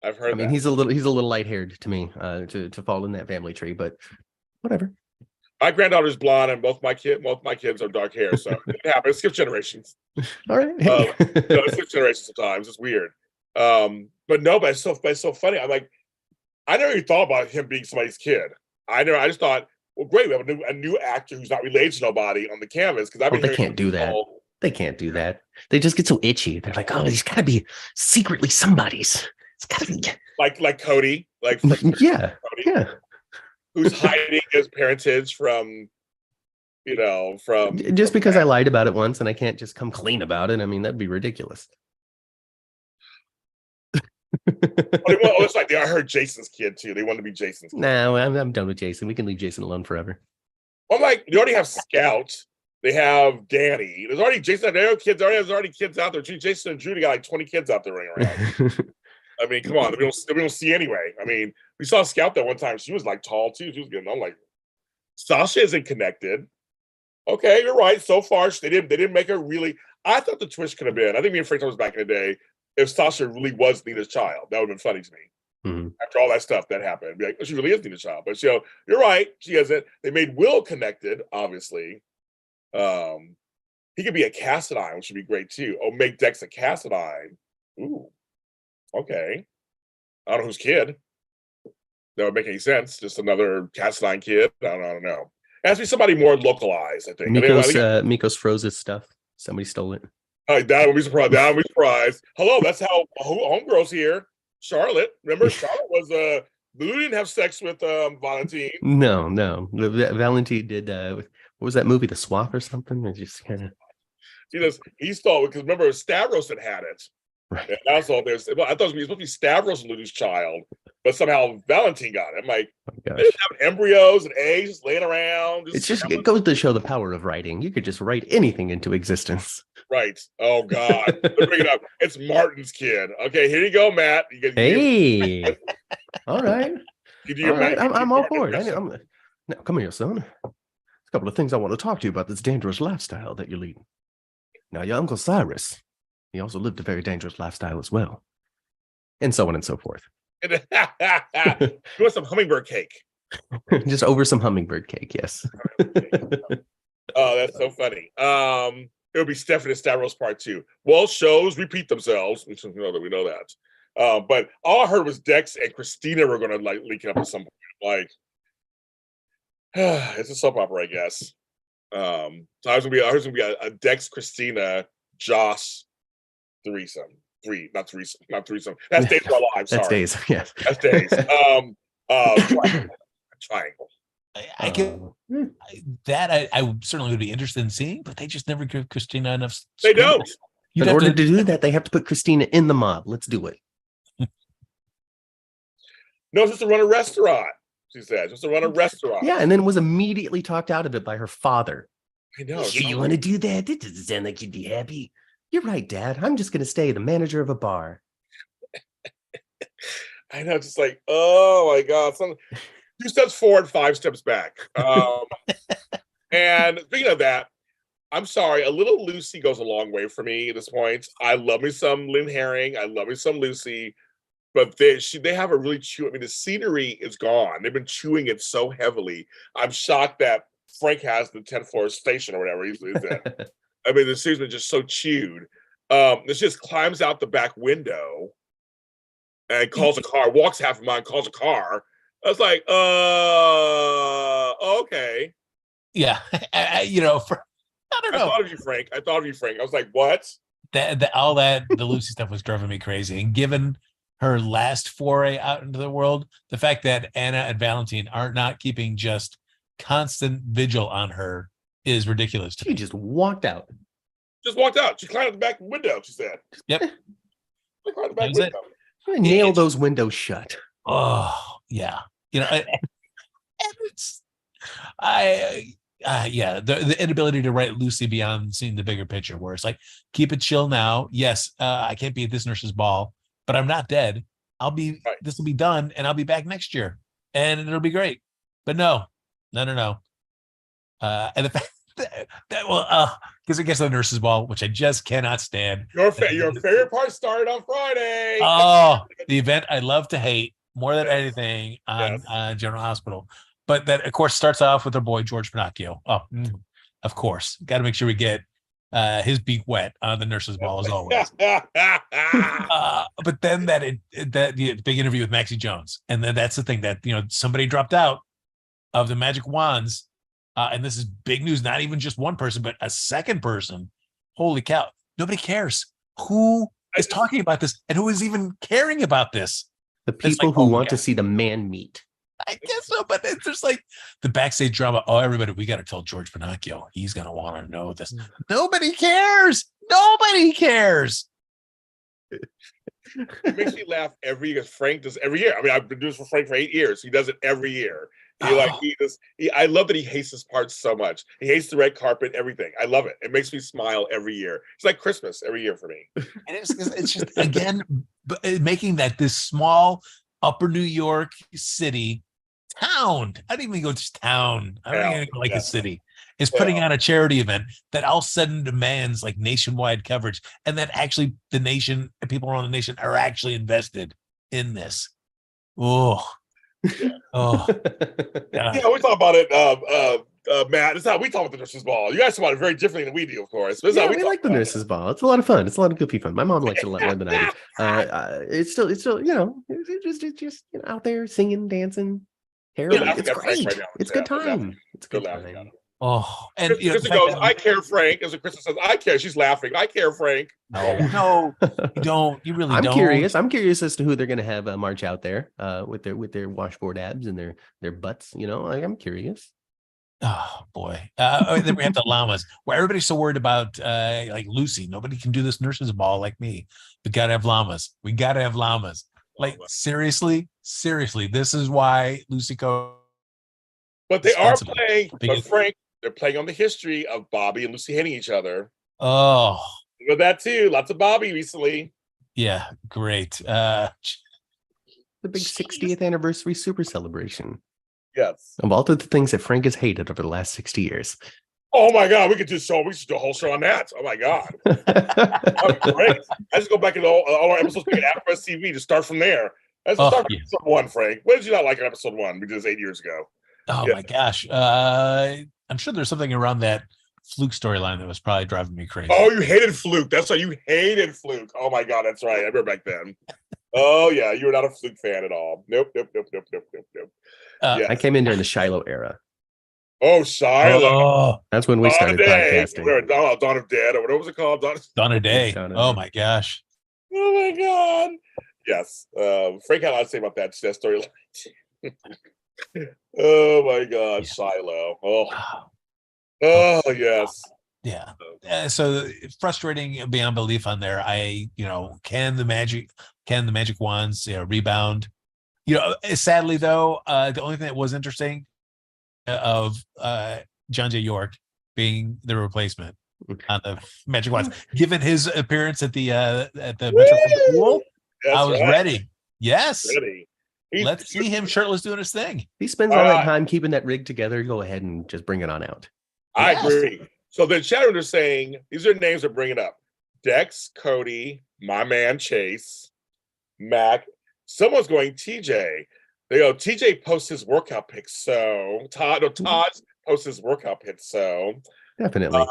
I mean, he's a little light-haired to me, to fall in that family tree, but whatever. My granddaughter's blonde, and both my kids are dark hair, so it happens. It skips generations. All right. It skips generations sometimes. It's weird. But it's so funny. I'm like, I never even thought about him being somebody's kid. I just thought, well, great, we have a new actor who's not related to nobody on the canvas, because they can't do that. They can't do that. They just get so itchy. They're like, oh, he's got to be secretly somebody's. It's got to be like Cody, Cody, who's hiding his parentage from just because I lied about it once and I can't just come clean about it. I mean, that'd be ridiculous. It's like I heard Jason's kid too. They want to be Jason's kid. No, I'm done with Jason. We can leave Jason alone forever. I'm like, you already have Scout. They have Danny. There's already Jason. There's already kids out there. Jason and Judy got like 20 kids out there running around. I mean, come on. We don't see anyway. I mean, we saw Scout that one time. She was like tall too. She was getting. I'm like, Sasha isn't connected. Okay, you're right. So far, they didn't make her really. I thought the twist could have been. I think me and Frank was back in the day. If Sasha really was Nina's child, that would have been funny to me. Mm-hmm. After all that stuff that happened, be like, oh, she really is Nina's child. But you're right. She isn't. They made Will connected, obviously. He could be a Cassadine, which would be great too. Oh, make Dex a Cassadine. Ooh, okay. I don't know whose kid. That would make any sense. Just another Cassadine kid. I don't know. It has to be somebody more localized, I think. Mikos froze his stuff. Somebody stole it. That would be surprised. Hello, that's how Homegirl's here. Charlotte. Remember, Charlotte was Lulu didn't have sex with Valentine. No. Valentine did. What was that movie, The Swath or something? It just kind of. He stole it because remember Stavros had it. Right. And that's all there's. Well, I thought it was supposed to be Stavros and Lulu's child, but somehow Valentine got it. I'm like, they just have embryos and eggs just laying around. It goes to show the power of writing. You could just write anything into existence. Right. Oh God. Bring it up. It's Martin's kid. Okay, here you go, Matt. Hey. All right. All right. I'm all for it. Now, come here, son. A couple of things I want to talk to you about this dangerous lifestyle that you're leading. Now, your Uncle Cyrus, he also lived a very dangerous lifestyle as well. And so on and so forth. You want some hummingbird cake? Just over some hummingbird cake, yes. Oh, that's so funny. It would be Stephanie and Stavros part 2. Well, shows repeat themselves. We know that. But all I heard was Dex and Christina were going to link it up at some point. It's a soap opera, I guess. So I was gonna be a Dex, Christina, Joss threesome. Not threesome. That's Days of Our Lives. That's Days. Yes. That's Days. Triangle. I certainly would be interested in seeing, but they just never give Christina enough. They don't. In order to do that, they have to put Christina in the mob. Let's do it. No, it's just to run a restaurant. She said, just to run a restaurant. Yeah, and then was immediately talked out of it by her father. I know. You want to do that? It doesn't sound like you'd be happy. You're right, Dad. I'm just going to stay the manager of a bar. I know, just like, oh my God. 2 steps forward, 5 steps back. And speaking of that, I'm sorry, a little Lucy goes a long way for me at this point. I love me some Lynn Herring. I love me some Lucy. But they have a really chew. I mean, the scenery is gone. They've been chewing it so heavily. I'm shocked that Frank has the 10th floor station or whatever he's at. I mean, the scenery's been just so chewed. This just climbs out the back window and calls a car, walks half a mile, calls a car. I was like, okay. Yeah. I don't know. I thought of you, Frank. I was like, what? The Lucy stuff was driving me crazy. And given her last foray out into the world, the fact that Anna and Valentine are not keeping just constant vigil on her is ridiculous. She just walked out. She climbed out the back window, she said. Yep. She climbed the back window. Nail those windows shut. Oh, yeah. The inability to write Lucy beyond seeing the bigger picture, where it's like, keep it chill now. Yes, I can't be at this nurse's ball, but I'm not dead. This will be done, and I'll be back next year, and it'll be great. But no. And the fact because it gets to the nurse's ball, which I just cannot stand. Your favorite part started on Friday. Oh, the event I love to hate more than anything on General Hospital. But that, of course, starts off with our boy, George Pinocchio. Oh, of course. Got to make sure we get his beak wet on the nurse's ball, as always. But then the big interview with Maxie Jones. And then that's the thing that, somebody dropped out of the magic wands. And this is big news, not even just one person, but a second person. Holy cow. Nobody cares. Who is talking about this and who is even caring about this? The people who want to see the man meet. I guess so, but it's just like the backstage drama. Oh, everybody, we got to tell George Pinocchio. He's going to want to know this. Nobody cares. Nobody cares. It makes me laugh every year. Frank does every year. I mean, I've been doing this for Frank for 8 years. He does it every year. I love that he hates his parts so much. He hates the red carpet, everything. I love it. It makes me smile every year. It's like Christmas every year for me. It's just, again, making that this small upper New York city town. I didn't even go to town. I don't even go like a city. Is putting on a charity event that all of a sudden demands like nationwide coverage, and that actually the nation, people around the nation are actually invested in this. Oh. Yeah, we talk about it, Matt. It's how we talk about the nurse's ball. You guys talk about it very differently than we do, of course. We like the nurse's ball. It's a lot of fun. It's a lot of goofy fun. My mom likes it a lot more than I do. It's still, it's just out there singing, dancing. It's great. It's good time. It's good time. Oh, and you know, the Kristen fact goes, that I care, Frank. As Kristen says, I care. She's laughing. I care, Frank. no, you don't. You really I'm don't. curious. I'm curious as to who they're going to have march out there with their washboard abs and their butts. You know, I'm curious. Oh boy. Then we have the llamas, where everybody's so worried about like Lucy. Nobody can do this nurse's ball like me. We gotta have llamas. We gotta have llamas. Like seriously, this is why Lucy Co. But they are responsible. playing, but Because- Frank, they're playing on the history of Bobby and Lucy hating each other. Oh, With that too. Lots of Bobby recently. yeah, great. The big 60th anniversary super celebration Yes. of all of the things that Frank has hated over the last 60 years. Oh my God, we should do a whole show on that. Oh my God. That'd be great. I just go back into all our episodes we get after TV to start from there. Let's start from episode 1, Frank. What did you not like in episode 1? We did this 8 years ago. Oh my gosh. I'm sure there's something around that Fluke storyline that was probably driving me crazy. Oh, you hated Fluke. That's why you hated Fluke. Oh my God, that's right. I remember back then. Oh yeah, you were not a Fluke fan at all. Nope. I came in during the Shiloh era. Oh, Shiloh. Oh, that's when we started podcasting. Dawn of Dead, or what was it called? Dawn of Day. Oh my gosh. Oh my God. Yes. Frank had a lot to say about that storyline. Oh my God, yeah. Shiloh. Oh yes. Yeah. So frustrating beyond belief on there. Can the magic wands rebound? Sadly though, the only thing that was interesting of John J. York being the replacement on the magic wands, given his appearance at the Metro Pool, I was ready. Yes. Ready. Let's see him shirtless doing his thing. He spends all that time keeping that rig together. Go ahead and just bring it on out. I agree. So the chat room are saying these are names they're bringing up: Dex, Cody, my man Chase, Mac. Someone's going TJ. They go, TJ posts his workout pics. So Todd posts his workout pics. So definitely.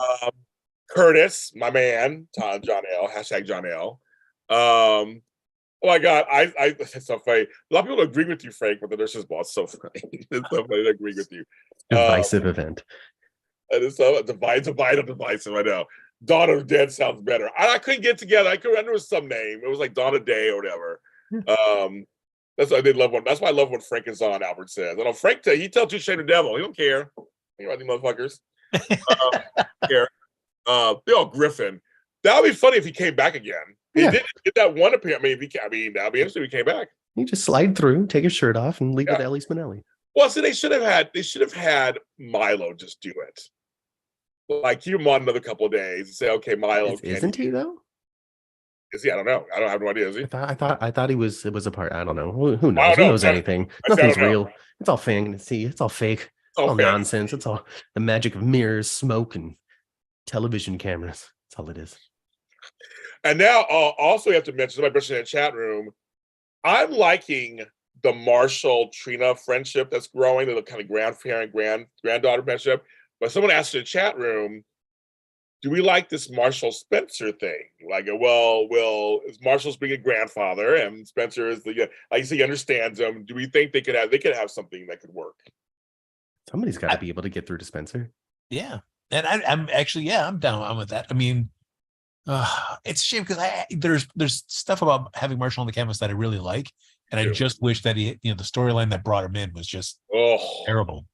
Curtis, my man, Todd John L. # John L. Oh my God, it's so funny. A lot of people agree with you, Frank, with the nurse's ball. It's so funny. It's so funny to agree with you. Divisive event. And it's so divisive. I know. Dawn of Dead sounds better. I couldn't get together. I remember it was some name. It was like Dawn of Day or whatever. That's why I did love one. That's why I love when Frank is on. Albert says, "I know Frank. He tells you shame the devil. He don't care. Think about these motherfuckers. Care. Griffin. That would be funny if he came back again. He didn't get that one appearance. That'd be interesting if he came back. You just slide through, take his shirt off, and leave with Ellie Spinelli. Well, see, they should have had Milo just do it. Like keep him on another couple of days and say, okay, Milo. Isn't he though? Is he? I don't know. I have no idea. Is he? I thought it was a part. I don't know. Who knows? Who knows anything? Nothing's real. It's all fantasy. It's all fake. It's all nonsense. It's all the magic of mirrors, smoke, and television cameras. That's all it is. And now, also, you have to mention, somebody mentioned in the chat room, I'm liking the Marshall Trina friendship that's growing, the kind of grandparent granddaughter friendship. But someone asked in the chat room, do we like this Marshall Spencer thing? Like, is Marshall's being a grandfather and Spencer is like you say, he understands them. Do we think they could have something that could work? Somebody's got to be able to get through to Spencer. Yeah, and I'm actually I'm down with that. I mean, it's a shame because there's stuff about having Marshall on the canvas that I really like, and I just wish that the storyline that brought him in was just terrible,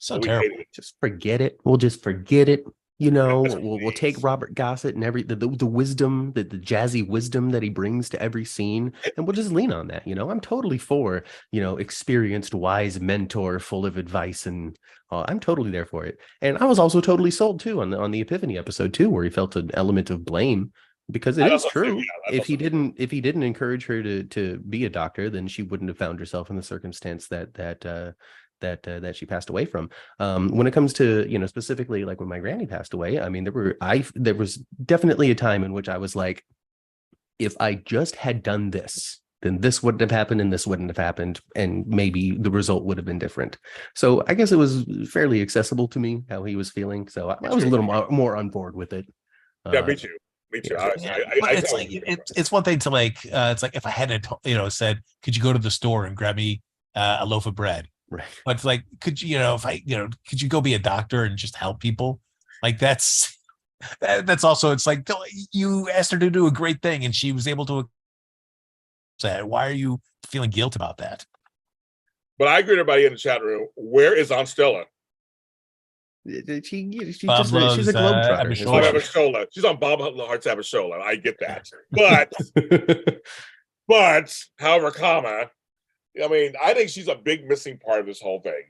terrible. Just forget it. We'll just forget it. We'll take Robert Gossett and the wisdom, the jazzy wisdom that he brings to every scene, and we'll just lean on that. I'm totally for experienced, wise mentor, full of advice, and I'm totally there for it. And I was also totally sold too on the Epiphany episode too, where he felt an element of blame, because it is true. If he didn't encourage her to be a doctor, then she wouldn't have found herself in the circumstance that she passed away from. When it comes to specifically like when my granny passed away, I mean there was definitely a time in which I was like, if I just had done this, then this wouldn't have happened and this wouldn't have happened, and maybe the result would have been different. So I guess it was fairly accessible to me how he was feeling. So I was a little more on board with it. Yeah, me too. It's one thing to it's like if I hadn't said, could you go to the store and grab me a loaf of bread? Right. But it's like, could you, if I, could you go be a doctor and just help people? Like that's also, it's like you asked her to do a great thing and she was able to say, why are you feeling guilt about that? But I agree with everybody in the chat room. Where is Aunt Stella? She's Bob just she's a globetrotter. Abishola. She's on Bob Hart's Abishola. I get that. But however, I mean, I think she's a big missing part of this whole thing,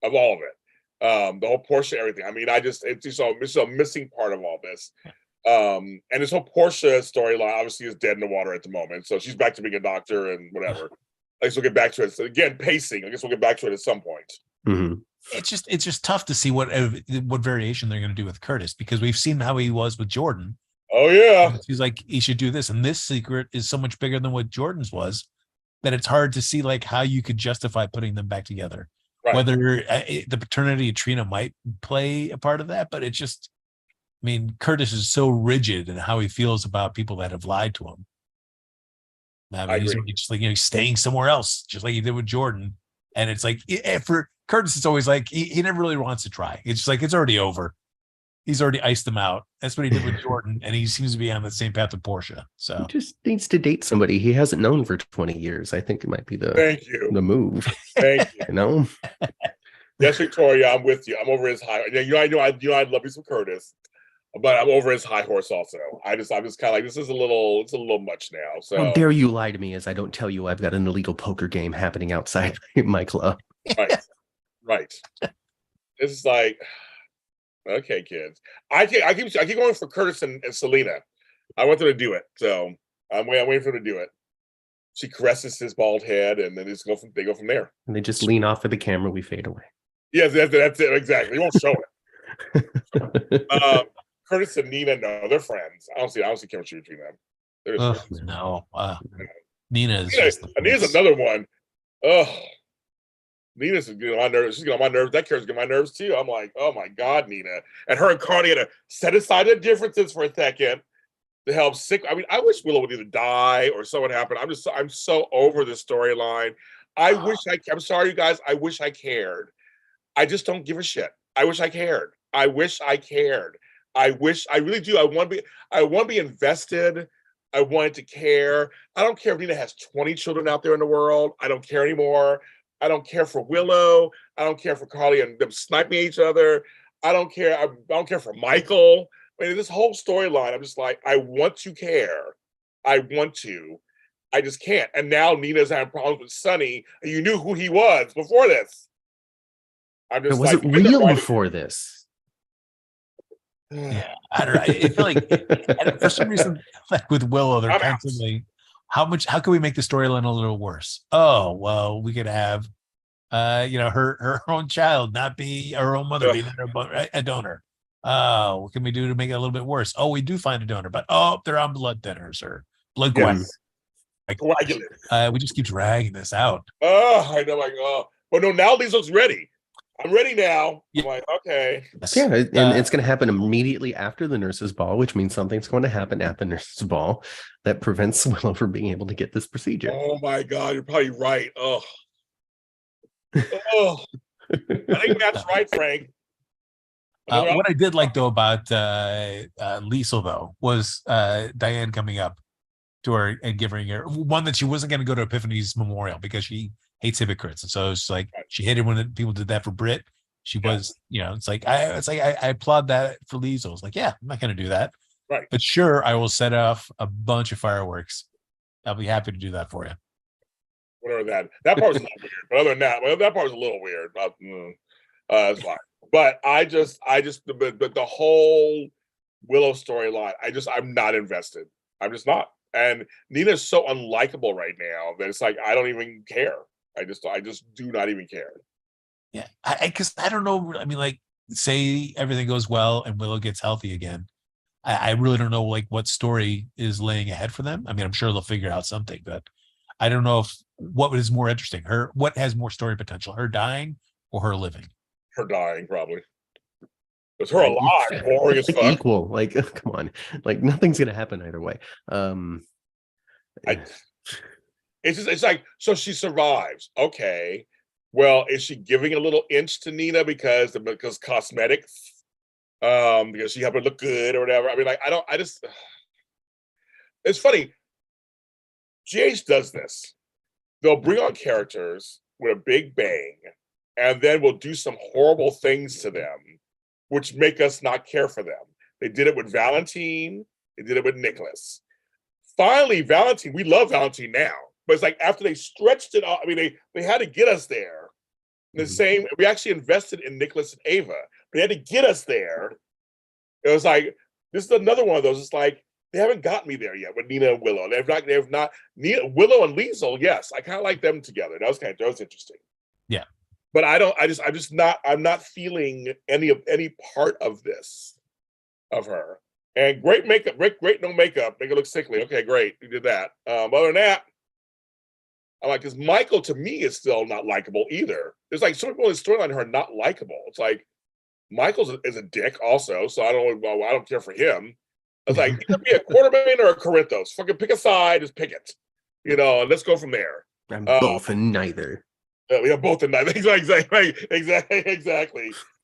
of all of it. The whole Portia, everything. I mean, it's a missing part of all this. And this whole Portia storyline obviously is dead in the water at the moment. So she's back to being a doctor and whatever. I guess we'll get back to it. So again, pacing. I guess we'll get back to it at some point. Mm-hmm. It's just tough to see what variation they're going to do with Curtis, because we've seen how he was with Jordan. Oh yeah, he's like, he should do this, and this secret is so much bigger than what Jordan's was that it's hard to see like how you could justify putting them back together. Right. Whether the paternity of Trina might play a part of that, but it's just, I mean, Curtis is so rigid in how he feels about people that have lied to him. I mean, he's just like, he's staying somewhere else, just like he did with Jordan. And it's like, for Curtis, it's always like, he never really wants to try. It's just like, it's already over. He's already iced them out. That's what he did with Jordan. And he seems to be on the same path with Portia. So he just needs to date somebody he hasn't known for 20 years. I think it might be the move. Thank you. You know? Yes, Victoria, I'm with you. I'm over his high. I love me some Curtis, but I'm over his high horse also. I'm just kind of like, it's a little much now. So how dare you lie to me as I don't tell you I've got an illegal poker game happening outside my club. Right. It's like, okay, kids. I keep going for Curtis and Selena. I want them to do it, so I'm waiting for them to do it. She caresses his bald head, and then they go from there. And they just lean off of the camera. We fade away. Yes, that's it exactly. You won't show it. Curtis and Nina, no, they're friends. I don't see chemistry between them. No, Nina's another one. Nina's getting on my nerves. She's getting on my nerves. That character's getting on my nerves too. I'm like, oh my God, Nina. And her and Carney had to set aside the differences for a second to help I mean, I wish Willow would either die or something happened. I'm so over this storyline. I'm sorry, you guys. I wish I cared. I just don't give a shit. I wish I cared. I really do. I want to be invested. I want to care. I don't care if Nina has 20 children out there in the world. I don't care anymore. I don't care for Willow. I don't care for Carly and them sniping each other. I don't care. I don't care for Michael. I mean, this whole storyline, I'm just like, I want to care. I want to. I just can't. And now Nina's having problems with Sonny. And you knew who he was before this. I'm just was it real before this? Yeah, I don't know. I feel like for some reason, like with Willow, they're constantly, how can we make the storyline a little worse? Oh, well, we could have, her own child not be her own mother, being a donor. What can we do to make it a little bit worse? Oh, we do find a donor, but they're on blood thinners or blood coagulants. We just keep dragging this out. I know, but no, now Lisa's ready. I'm ready now. Yeah. I'm like, okay. Yeah, and it's going to happen immediately after the nurse's ball, which means something's going to happen at the nurse's ball that prevents Willow from being able to get this procedure. Oh my God, you're probably right. Oh, I think that's right, Frank. What I did like though about Liesl though was Diane coming up to her and giving her one that she wasn't going to go to Epiphany's memorial because she hates hypocrites, and so it's like she hated when people did that for Brit. She was, it's like I applaud that for Liesl. It's like, yeah, I'm not going to do that, right? But sure, I will set off a bunch of fireworks. I'll be happy to do that for you. Whatever that part was a little weird, but other than that part was a little weird. That's fine. But but the whole Willow storyline, I'm not invested. I'm just not. And Nina's so unlikable right now that it's like I don't even care. I just do not even care. Yeah, because I don't know. I mean, like, say everything goes well and Willow gets healthy again. I really don't know like what story is laying ahead for them. I mean, I'm sure they'll figure out something, but I don't know what is more interesting. What has more story potential? Her dying or her living? Her dying, probably. It's her alive, boring as fuck. Equal, like, come on, like nothing's gonna happen either way. It's like, so she survives. Okay, well, is she giving a little inch to Nina because cosmetics? Because she helped her look good or whatever. I mean, like, it's funny. GH does this. They'll bring on characters with a big bang, and then we'll do some horrible things to them, which make us not care for them. They did it with Valentine. They did it with Nicholas. Finally, Valentine, we love Valentine now, but it's like after they stretched it out, I mean, they had to get us there. The same, we actually invested in Nicholas and Ava. They had to get us there. It was like, this is another one of those. It's like, they haven't got me there yet with Nina and Willow. They've not Nina, Willow and Liesel, yes. I kind of like them together. That was interesting. Yeah. But I'm not feeling any part of this, of her. And great makeup, great no makeup, make it look sickly. Okay, great. You did that. Other than that, I like, because Michael to me is still not likable either. There's like some people in the storyline who are not likable. It's like Michael's is a dick also, so I don't care for him. I was like, either be a Quartermain or a Corinthos. Fucking pick a side, just pick it. You know, and let's go from there. I'm both and neither. We have both and neither. Exactly.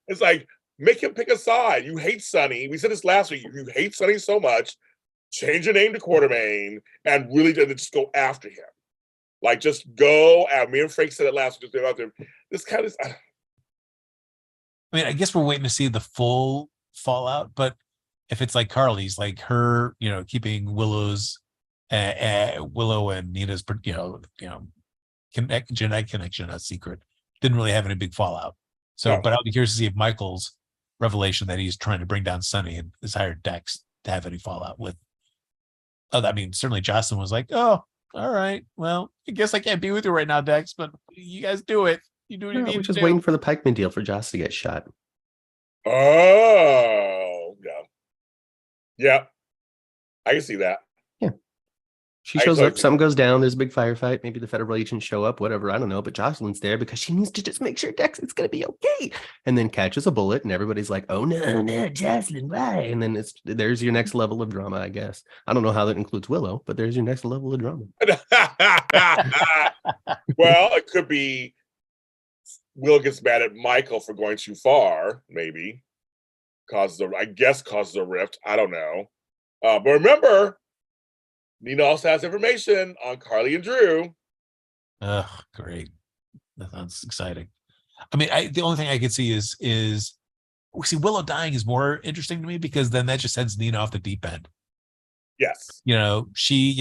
It's like, make him pick a side. You hate Sonny. We said this last week. You hate Sonny so much. Change your name to Quartermain and really just go after him. Like, just go out. Me and Frank said it last week. Just go out there. This kind of. I mean, I guess we're waiting to see the full fallout, but if it's like Carly's, like her, you know, keeping Willow and Nina's, genetic connection a secret, didn't really have any big fallout. So, but I'll be curious to see if Michael's revelation that he's trying to bring down Sonny and has hired Dex to have any fallout with. Oh, I mean, certainly Jocelyn was like, "Oh, all right, well, I guess I can't be with you right now, Dex, but you guys do it. You do what you need to do." We're just waiting for the Pikeman deal for Joss to get shot. Oh, yeah. Yeah. I can see that. Yeah. She shows up, something goes down, there's a big firefight, maybe the federal agents show up, whatever, I don't know, but Jocelyn's there because she needs to just make sure Dex is going to be okay, and then catches a bullet, and everybody's like, oh no, Jocelyn, why? And then there's your next level of drama, I guess. I don't know how that includes Willow, but there's your next level of drama. Well, it could be Will gets mad at Michael for going too far, maybe. Causes a rift. I don't know. But remember, Nina also has information on Carly and Drew. Oh, great. That sounds exciting. I mean, the only thing I could see is Willow dying is more interesting to me because then that just sends Nina off the deep end. Yes. You know, she,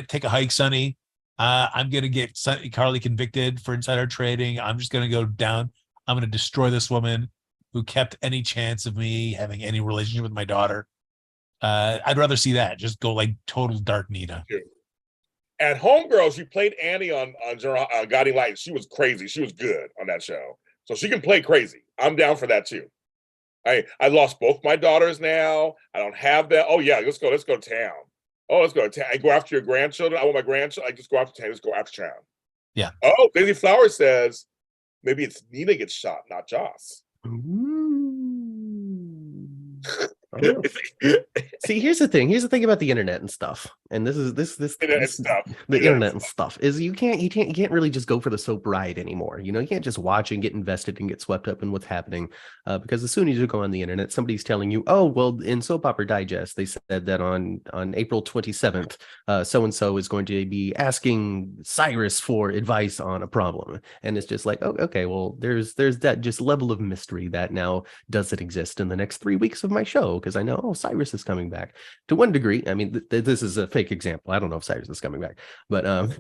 take a hike, Sonny. I'm going to get Carly convicted for insider trading. I'm just going to go down. I'm going to destroy this woman who kept any chance of me having any relationship with my daughter. I'd rather see that. Just go like total dark Nina. And Homegirl, she played Annie on Guiding Light. She was crazy. She was good on that show. So she can play crazy. I'm down for that too. I lost both my daughters now. I don't have that. Oh yeah, let's go to town. Oh, let's go to town. I go after your grandchildren. I want my grandchildren. I just go after town. Just go after town. Yeah. Oh, Daisy Flowers says maybe it's Nina gets shot, not Joss. See, here's the thing about the internet and stuff, and the internet and stuff is you can't really just go for the soap ride anymore. You can't just watch and get invested and get swept up in what's happening, because as soon as you go on the internet, somebody's telling you, oh well, in Soap Opera Digest they said that on April 27th so and so is going to be asking Cyrus for advice on a problem, and it's just like, oh okay, well there's that just level of mystery that now doesn't exist in the next 3 weeks of my show, because I know, oh, Cyrus is coming back to one degree. I mean, this is a fake example. I don't know if Cyrus is coming back, but and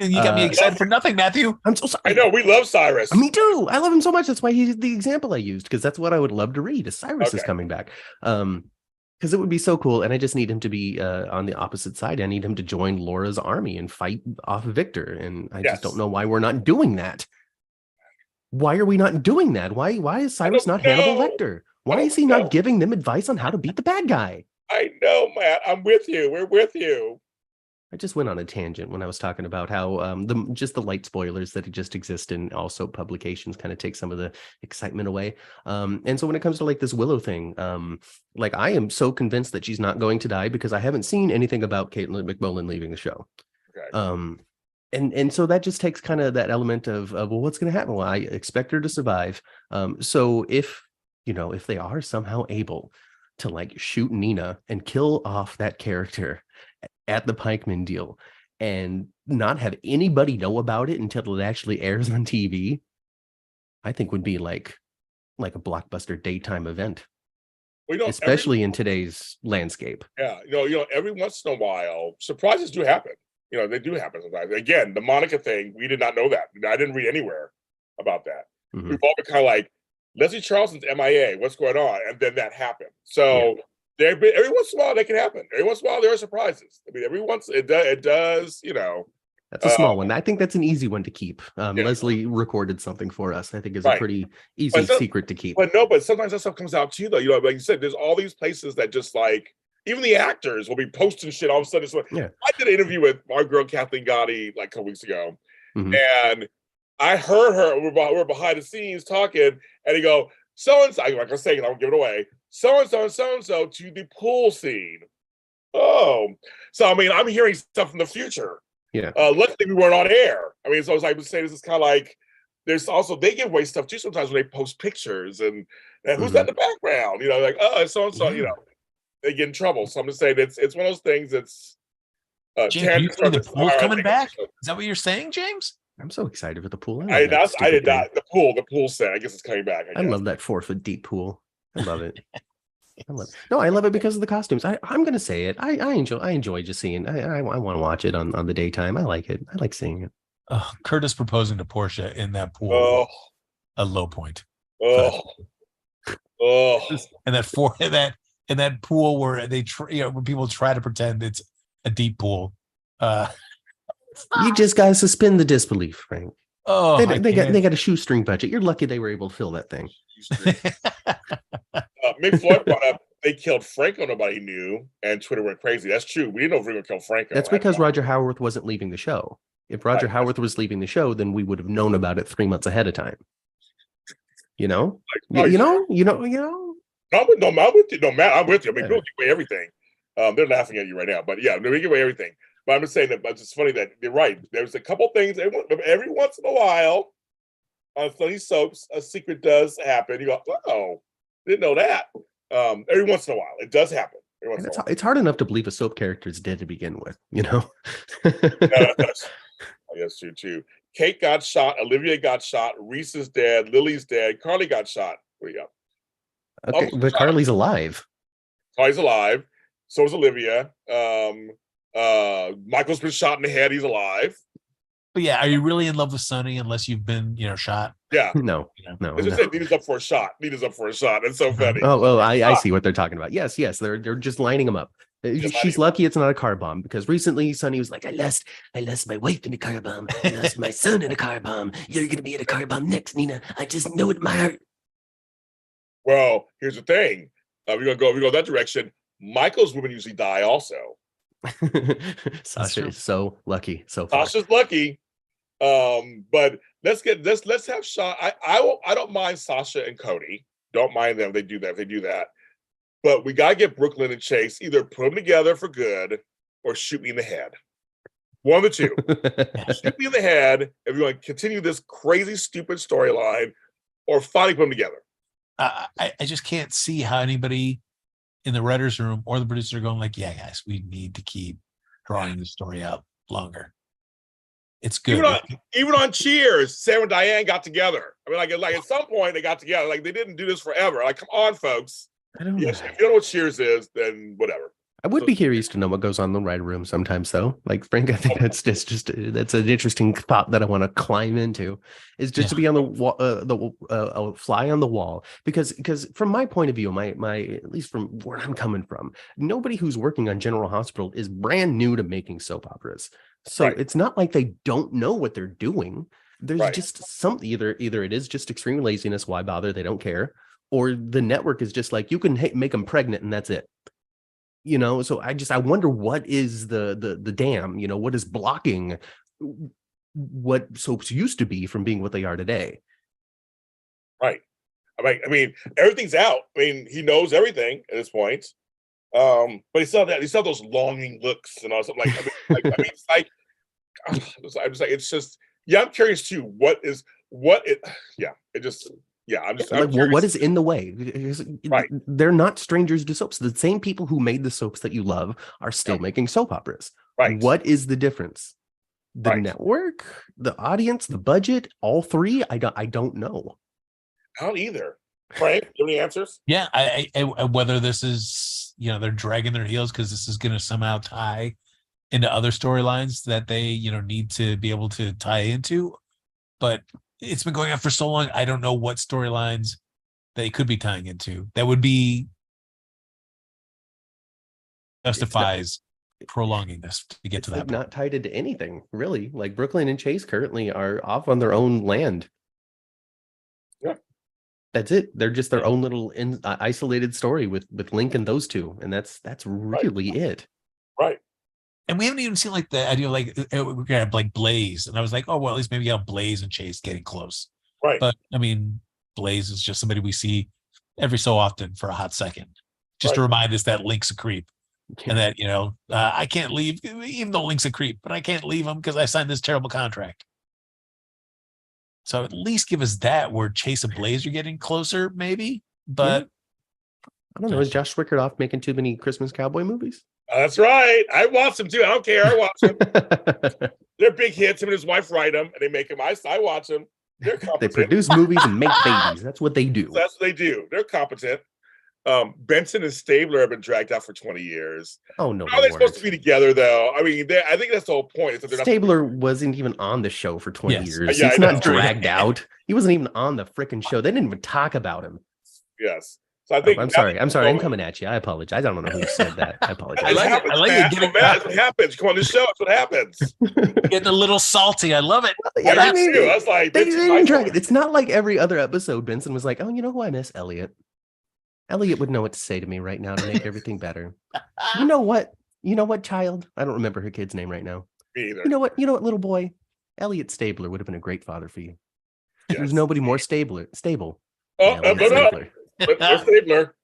you got me excited for nothing, Matthew. I'm so sorry. I know, we love Cyrus. Me too. I love him so much. That's why he's the example I used, because that's what I would love to read. Is Cyrus is coming back. Because it would be so cool, and I just need him to be on the opposite side. I need him to join Laura's army and fight off Victor, and I just don't know why we're not doing that. Why are we not doing that? Why is Cyrus not Hannibal Lecter? Why is he not giving them advice on how to beat the bad guy? I know, Matt. I'm with you. We're with you. I just went on a tangent when I was talking about how the light spoilers that just exist in also publications kind of take some of the excitement away. And so when it comes to like this Willow thing, like I am so convinced that she's not going to die because I haven't seen anything about Caitlin McMullen leaving the show. Okay. And so that just takes kind of that element of well, what's going to happen? Well, I expect her to survive. So if they are somehow able to like shoot Nina and kill off that character at the Pikeman deal and not have anybody know about it until it actually airs on TV, I think would be like a blockbuster daytime event, especially in today's landscape. Yeah, every once in a while, surprises do happen. They do happen sometimes. Again, the Monica thing, we did not know that. I didn't read anywhere about that. Mm-hmm. We've all been kind of like, Leslie Charleston's MIA, what's going on? And then that happened. So every once in a while, that can happen. Every once in a while, there are surprises. I mean, every once it does. That's a small one. I think that's an easy one to keep. Leslie recorded something for us. I think is a pretty easy secret to keep. But sometimes that stuff comes out too, though. Like you said, there's all these places that just like, even the actors will be posting shit all of a sudden. I did an interview with our girl Kathleen Gotti like a couple weeks ago, and I heard her. We're behind the scenes talking, and he go, so and so. Like I say, I won't give it away. So and so and so and so to the pool scene. Oh, so I mean, I'm hearing stuff from the future. Yeah. Luckily, we weren't on air. I mean, so as I would say, this is kind of like there's also they give away stuff too sometimes when they post pictures and who's that in the background? Like so and so. They get in trouble. So I'm just saying it's one of those things that's James, you think the pool's coming back? Is that what you're saying, James? I'm so excited for the pool. I did not. The pool set. I guess it's coming back. I love that 4-foot deep pool. I love it. I love it because of the costumes. I'm gonna say it. I enjoy just seeing. I want to watch it on the daytime. I like it. I like seeing it. Curtis proposing to Portia in that pool. Oh, a low point. Oh. And that pool where they when people try to pretend it's a deep pool. You just gotta suspend the disbelief, Frank. Oh, they got a shoestring budget. You're lucky they were able to fill that thing. Mick Floyd brought up they killed Franco. Nobody knew, and Twitter went crazy. That's true. We didn't know if we were gonna kill Franco. That's because Roger Howarth wasn't leaving the show. If Roger Howarth was leaving the show, then we would have known about it 3 months ahead of time. You know. I'm with you. No, Matt, I'm with you. I mean, people give away everything. They're laughing at you right now, but yeah, they give away everything. But I'm just saying that. But it's funny that you're right. There's a couple things every once in a while on funny soaps, a secret does happen. You go, oh, didn't know that. Every once in a while, it does happen. It's hard enough to believe a soap character is dead to begin with, I guess you too. Kate got shot. Olivia got shot. Reese is dead. Lily's dead. Carly got shot. Where you go? Okay, but Carly's alive. Carly's alive. So is Olivia. Michael's been shot in the head. He's alive. But yeah, are you really in love with Sonny unless you've been, shot? Yeah. No. It's just Nina's up for a shot. Nina's up for a shot. It's so funny. Oh, I see what they're talking about. Yes. They're just lining them up. She's lucky it's not a car bomb because recently Sonny was like, I lost my wife in a car bomb. I lost my son in a car bomb. You're going to be in a car bomb next, Nina. I just know it in my heart. Well, here's the thing. We go that direction. Michael's women usually die also. Sasha is so lucky. So far. Sasha's lucky. But let's have Sean. I don't mind Sasha and Cody. Don't mind them. They do that. But we gotta get Brooklyn and Chase either put them together for good or shoot me in the head. One of the two. Shoot me in the head if you want to continue this crazy, stupid storyline, or finally put them together. I just can't see how anybody in the writer's room or the producer are going like, yeah, guys, we need to keep drawing the story out longer. It's good. Even on Cheers, Sarah and Diane got together. I mean, like at some point they got together. Like they didn't do this forever. Like, come on, folks. I don't know. If you don't know what Cheers is, then whatever. I would be curious to know what goes on in the writer room sometimes, though. Like Frank, I think that's an interesting thought that I want to climb into. Is just to be on the wall, fly on the wall, because from my point of view, my at least from where I'm coming from, nobody who's working on General Hospital is brand new to making soap operas. So it's not like they don't know what they're doing. There's just something. Either it is just extreme laziness. Why bother? They don't care. Or the network is just like, you can make them pregnant and that's it. So I wonder what is the dam, what is blocking what soaps used to be from being what they are today. Right. I mean, everything's out. I mean, he knows everything at this point. But he still those longing looks and all something like, it's like, I'm just like, it's just, yeah, I'm curious too. What it, yeah, it just, yeah, I'm like, curious. what is in the way? Right. They're not strangers to soaps. The same people who made the soaps that you love are still making soap operas. Right. What is the difference? The Right. network, the audience, the budget, all three? I don't know. I don't either. Frank, do you have any answers? Yeah, I whether this is, you know, they're dragging their heels because this is going to somehow tie into other storylines that they, you know, need to be able to tie into. But it's been going on for so long. I don't know what storylines they could be tying into. That would be justifies prolonging this to get to that like point. not tied into anything, really. Like Brooklyn and Chase currently are off on their own land. Yeah. That's it. They're just their own little isolated story with Link and those two. And that's really it. Right. And we haven't even seen like the idea of like we're gonna have like Blaze, and I was like, oh well, at least maybe you have Blaze and Chase getting close. Right. But I mean, Blaze is just somebody we see every so often for a hot second, just to remind us that Link's a creep, and that, you know, I can't leave, even though Link's a creep, but I can't leave him because I signed this terrible contract. So at least give us that where Chase and Blaze are getting closer, maybe. But I don't know. Is Josh Swickerdoff making too many Christmas cowboy movies? That's right. I watch them too. I don't care. I watch them. They're big hits. Him and his wife write them, and they make them. I watch them. They're competent. They produce movies and make babies. That's what they do. That's what they do. They're competent. Benson and Stabler have been dragged out for 20 years. Oh no! How are they supposed to be together, though? I mean, I think that's the whole point. Stabler wasn't even on the show for 20 years. Yeah, He's not dragged out. He wasn't even on the freaking show. They didn't even talk about him. Yes. So I think I'm sorry. I'm coming at you. I apologize. I don't know who said that. I apologize. I like it. Getting that's what happens. Come on this show. That's what happens. Getting a little salty. I love it. Yeah, I mean, I was like, they didn't drag it. It's not like every other episode Benson was like, oh, you know who I miss? Elliot. Elliot would know what to say to me right now to make everything better. You know what? Child? I don't remember her kid's name right now. Me either. You know what, little boy? Elliot Stabler would have been a great father for you. Yes. There's nobody more stable. Oh, no.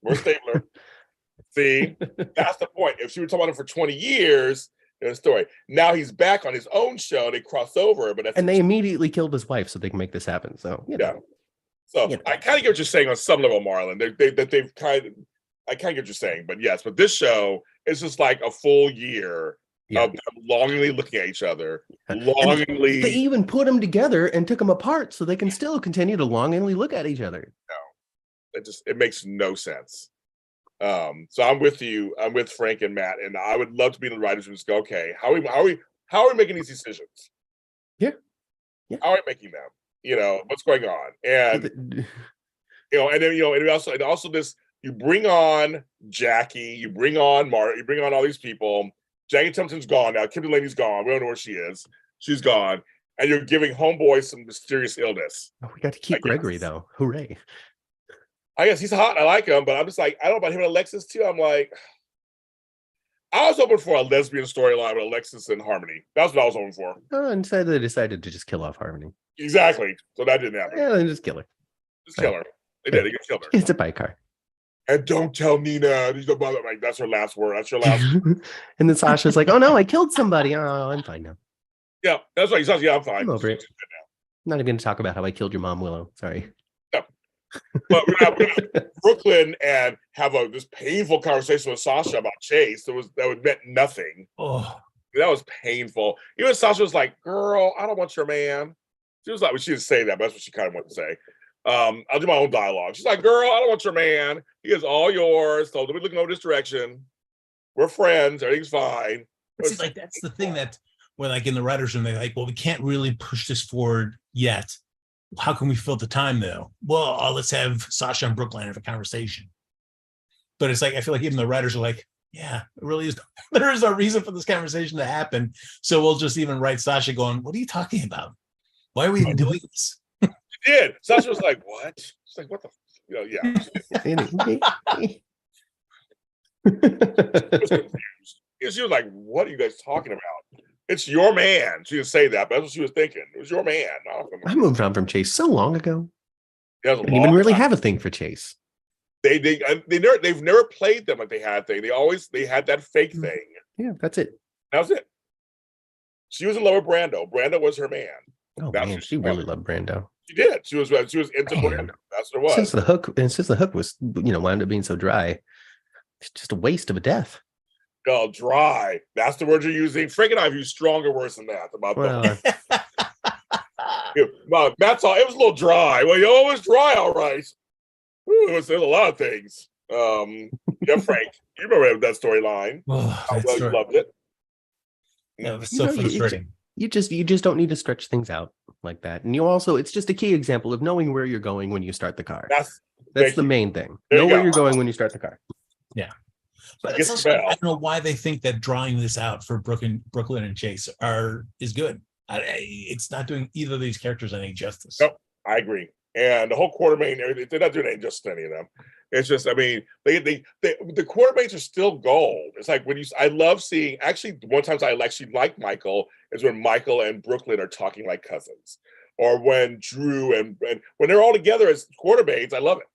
We're Stabler. See, that's the point. If she were talking about him for 20 years, there's a story. Now he's back on his own show. They cross over, but they immediately killed his wife so they can make this happen. So yeah. So I kind of get what you're saying on some level, Marlon. I kind of get what you're saying, but yes, but this show is just like a full year of them longingly looking at each other. Longingly, they even put them together and took them apart so they can still continue to longingly look at each other. No, it makes no sense. So I'm with you. I'm with Frank and Matt, and I would love to be in the writers' room and just go, okay, how are we making these decisions? Yeah. How are we making them? You know, what's going on? And you know, and then and also this, you bring on Jackie, you bring on Mark, you bring on all these people. Jackie Thompson's gone now. Kim Delaney's gone. We don't know where she is. She's gone. And you're giving homeboy some mysterious illness. Oh, we got to keep Gregory though. Hooray. I guess he's hot. I like him, but I'm just like, I don't know about him and Alexis too. I'm like, I was hoping for a lesbian storyline with Alexis and Harmony. That's what I was hoping for. Instead they decided to just kill off Harmony. Exactly. So that didn't happen. Yeah, then just kill her. Just kill her. They did. They killed her. It's a bike car. And don't tell Nina. Like, that's her last word. That's her last word. And then Sasha's like, oh no, I killed somebody. Oh, I'm fine now. Yeah, that's right. Yeah, I'm fine. I'm over it. I'm not even going to talk about how I killed your mom, Willow. Sorry. No. But we're gonna Brooklyn and have this painful conversation with Sasha about Chase. That meant nothing. Oh, that was painful. Even Sasha was like, "Girl, I don't want your man." She was like, well, she didn't say that, but that's what she kind of wanted to say. I'll do my own dialogue. She's like, "Girl, I don't want your man. He is all yours. So don't be looking over this direction. We're friends. Everything's fine." See, like that's the thing that when like in the writers' room, they're like, "Well, we can't really push this forward yet. How can we fill the time though?" Well, let's have Sasha and Brooklyn have a conversation. But it's like, I feel like even the writers are like, yeah, it really is. There is no reason for this conversation to happen. So we'll just even write Sasha going, what are you talking about? Why are we even doing this? She did. Sasha was like, what? She's like, what the? Yeah. She was like, what are you guys talking about? It's your man. She didn't say that, but that's what she was thinking. It was your man. I moved on from Chase so long ago. I didn't even really have a thing for Chase. They've never played them like they had thing. They had that fake thing. Yeah, that's it. That was it. She was in love with Brando. Brando was her man. Oh That's man, who she really loved Brando. She did. She was into Man. Brando. That's what it was. Since the hook was, wound up being so dry, it's just a waste of a death. Oh, dry. That's the word you're using. Frank and I have used stronger words than that about well, Matt's all, it was a little dry. Well, it was dry, all right. Ooh, it was a lot of things. Yeah, Frank, you remember that storyline. How well you loved it. Yeah, it was so frustrating. You just don't need to stretch things out like that. And it's just a key example of knowing where you're going when you start the car. That's the main thing. Know where you're going when you start the car. Yeah. But it's also, I don't know why they think that drawing this out for Brooklyn and Chase is good. It's not doing either of these characters any justice. No, I agree. And the whole Quartermain, they're not doing any justice to any of them. It's just, I mean, the Quartermains are still gold. It's like I love seeing. Actually, one time I actually like Michael is when Michael and Brooklyn are talking like cousins, or when Drew and when they're all together as Quartermains. I love it.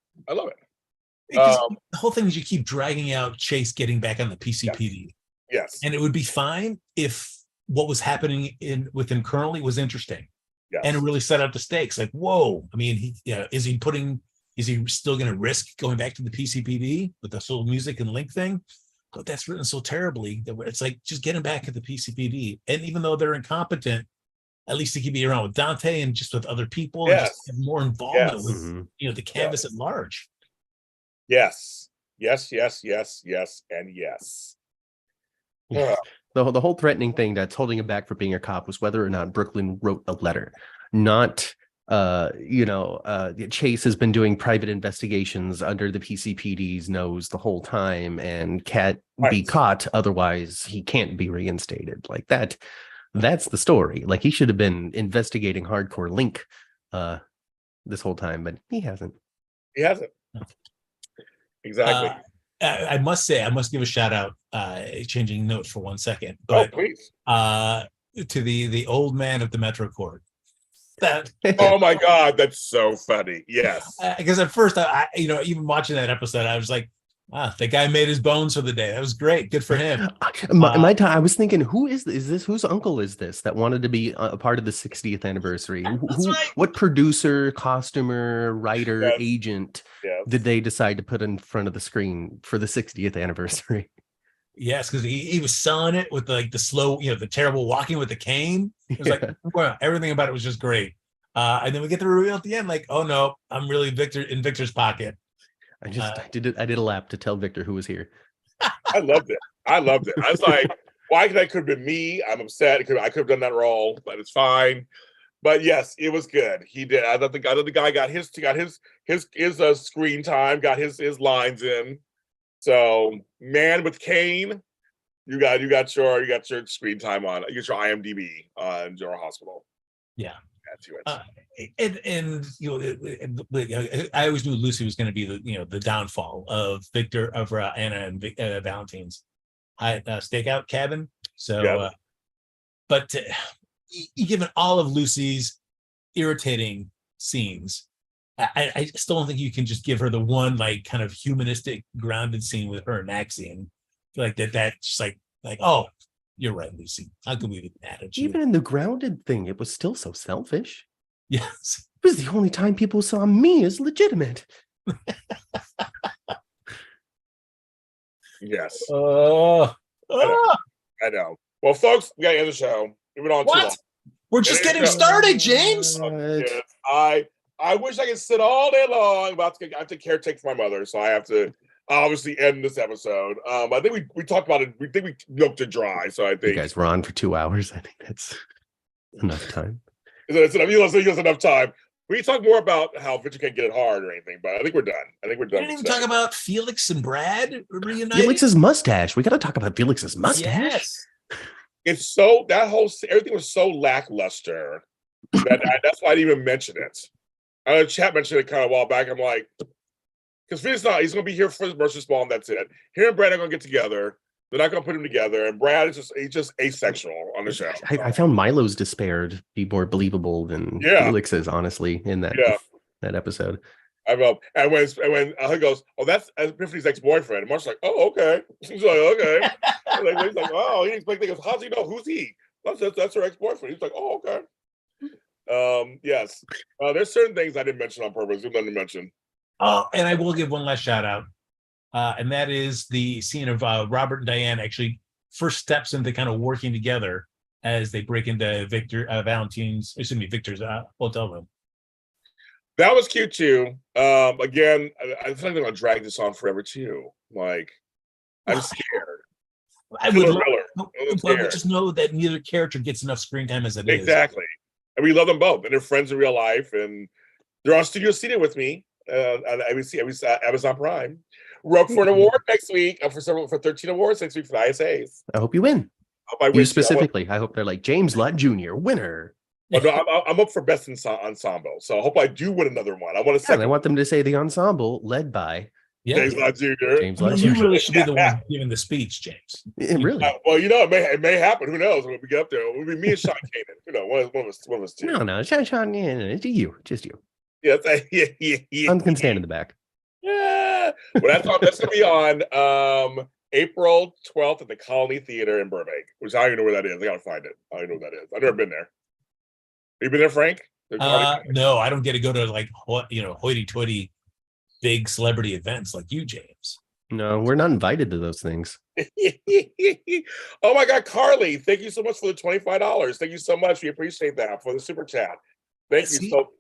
Because the whole thing is you keep dragging out Chase getting back on the PCPD. Yes. And it would be fine if what was happening with him currently was interesting. Yes. And it really set up the stakes. Like, whoa. I mean, is he still going to risk going back to the PCPD with the whole music and Link thing? But that's written so terribly that it's like, just get him back at the PCPD. And even though they're incompetent, at least he could be around with Dante and just with other people and just have more involvement with, the canvas at large. Yes. And yes. The whole threatening thing that's holding him back from being a cop was whether or not Brooklyn wrote a letter, not Chase has been doing private investigations under the PCPD's nose the whole time and can't be caught, otherwise he can't be reinstated. Like that's the story. Like he should have been investigating hardcore Link this whole time, but he hasn't. Exactly. I must give a shout out, changing notes for 1 second. But, please. To the old man of the Metro Court. Oh my God, that's so funny. Yes. Because at first, I even watching that episode, I was like, the guy made his bones for the day. That was great. Good for him. I was thinking, who is this? Whose uncle is this that wanted to be a part of the 60th anniversary? What producer, costumer, writer, agent did they decide to put in front of the screen for the 60th anniversary? Yes, because he was selling it with the slow, the terrible walking with the cane. It was like, well, everything about it was just great. And then we get the reveal at the end, like, oh no, I'm really in Victor's pocket. I did a lap to tell Victor who was here. I loved it. I was like, why that could have been me? I'm upset. I could have done that role, but it's fine. But yes, it was good. He did. I thought the guy got his screen time, got his lines in. So, man with cane, you got your screen time on. You got your IMDb on General Hospital. Yeah. And I always knew Lucy was going to be the downfall of Victor, of Anna and Valentine's stakeout cabin. So, but given all of Lucy's irritating scenes, I still don't think you can just give her the one kind of humanistic grounded scene with her and Maxine. Like that's just like oh, you're right, Lucy. How can we be mad at you? Even in the grounded thing, it was still so selfish. Yes. It was the only time people saw me as legitimate. Yes. I know. Well, folks, we got to end the show. We went on too long. We're just getting started, James. I wish I could sit all day long. I have to caretake for my mother, so I have to obviously end this episode. I think we talked about it. We think we milked it dry. So I think you guys were on for 2 hours. I think that's enough time. It's enough time. We can talk more about how Victor can't get it hard or anything, but I think we're done. We didn't even talk about Felix and Brad reuniting. Felix's mustache. We got to talk about Felix's mustache. Yes. It's so everything was so lackluster that's why I didn't even mention it. I know chat mentioned it kind of a while back. I'm like, because he's going to be here for his Mercer's Ball, and that's it. Him and Brad are going to get together. They're not going to put him together, and Brad is just asexual on the show. I found Milo's despair to be more believable than Felix's, honestly, in that episode. I know. And when he goes, oh, that's Epiphany's ex-boyfriend, and Mark's like, oh, okay. He's like, okay. He's like, oh, he expecting. He goes, how's he know? Who's he? That's her ex-boyfriend. He's like, oh, okay. Yes. There's certain things I didn't mention on purpose. You didn't mention. Oh, and I will give one last shout out. And that is the scene of Robert and Diane actually first steps into kind of working together as they break into Victor's hotel room. That was cute too. Again, I feel like they're gonna drag this on forever too. Like, I'm scared. I would just know that neither character gets enough screen time as it is. Exactly. And we love them both, and they're friends in real life, and they're on Studio Seated with me. I was Amazon Prime. We're up for an award next week. For 13 awards next week for the ISAs. I hope you win. I hope I win. You specifically. I hope they're like James Lott Jr. winner. Well, no, I'm up for best ensemble, so I hope I do win another one. I want to. Yeah, I want them to say the ensemble led by James Lott Jr. James Lott Jr. You really should be the one giving the speech, James. Really? Well, it may happen. Who knows when we get up there? It'll be me and Sean Kanan. One of us two. No, Sean, it's you, just you. Yes, yeah. I can stand in the back. Yeah. Well, that's gonna be on April 12th at the Colony Theater in Burbank, which I don't even know where that is. I gotta find it. I don't know where that is. I've never been there. You been there, Frank? No, I don't get to go to like hoity-toity big celebrity events like you, James. No, we're not invited to those things. Oh my God, Carly! Thank you so much for the $25. Thank you so much. We appreciate that for the super chat. Thank you so.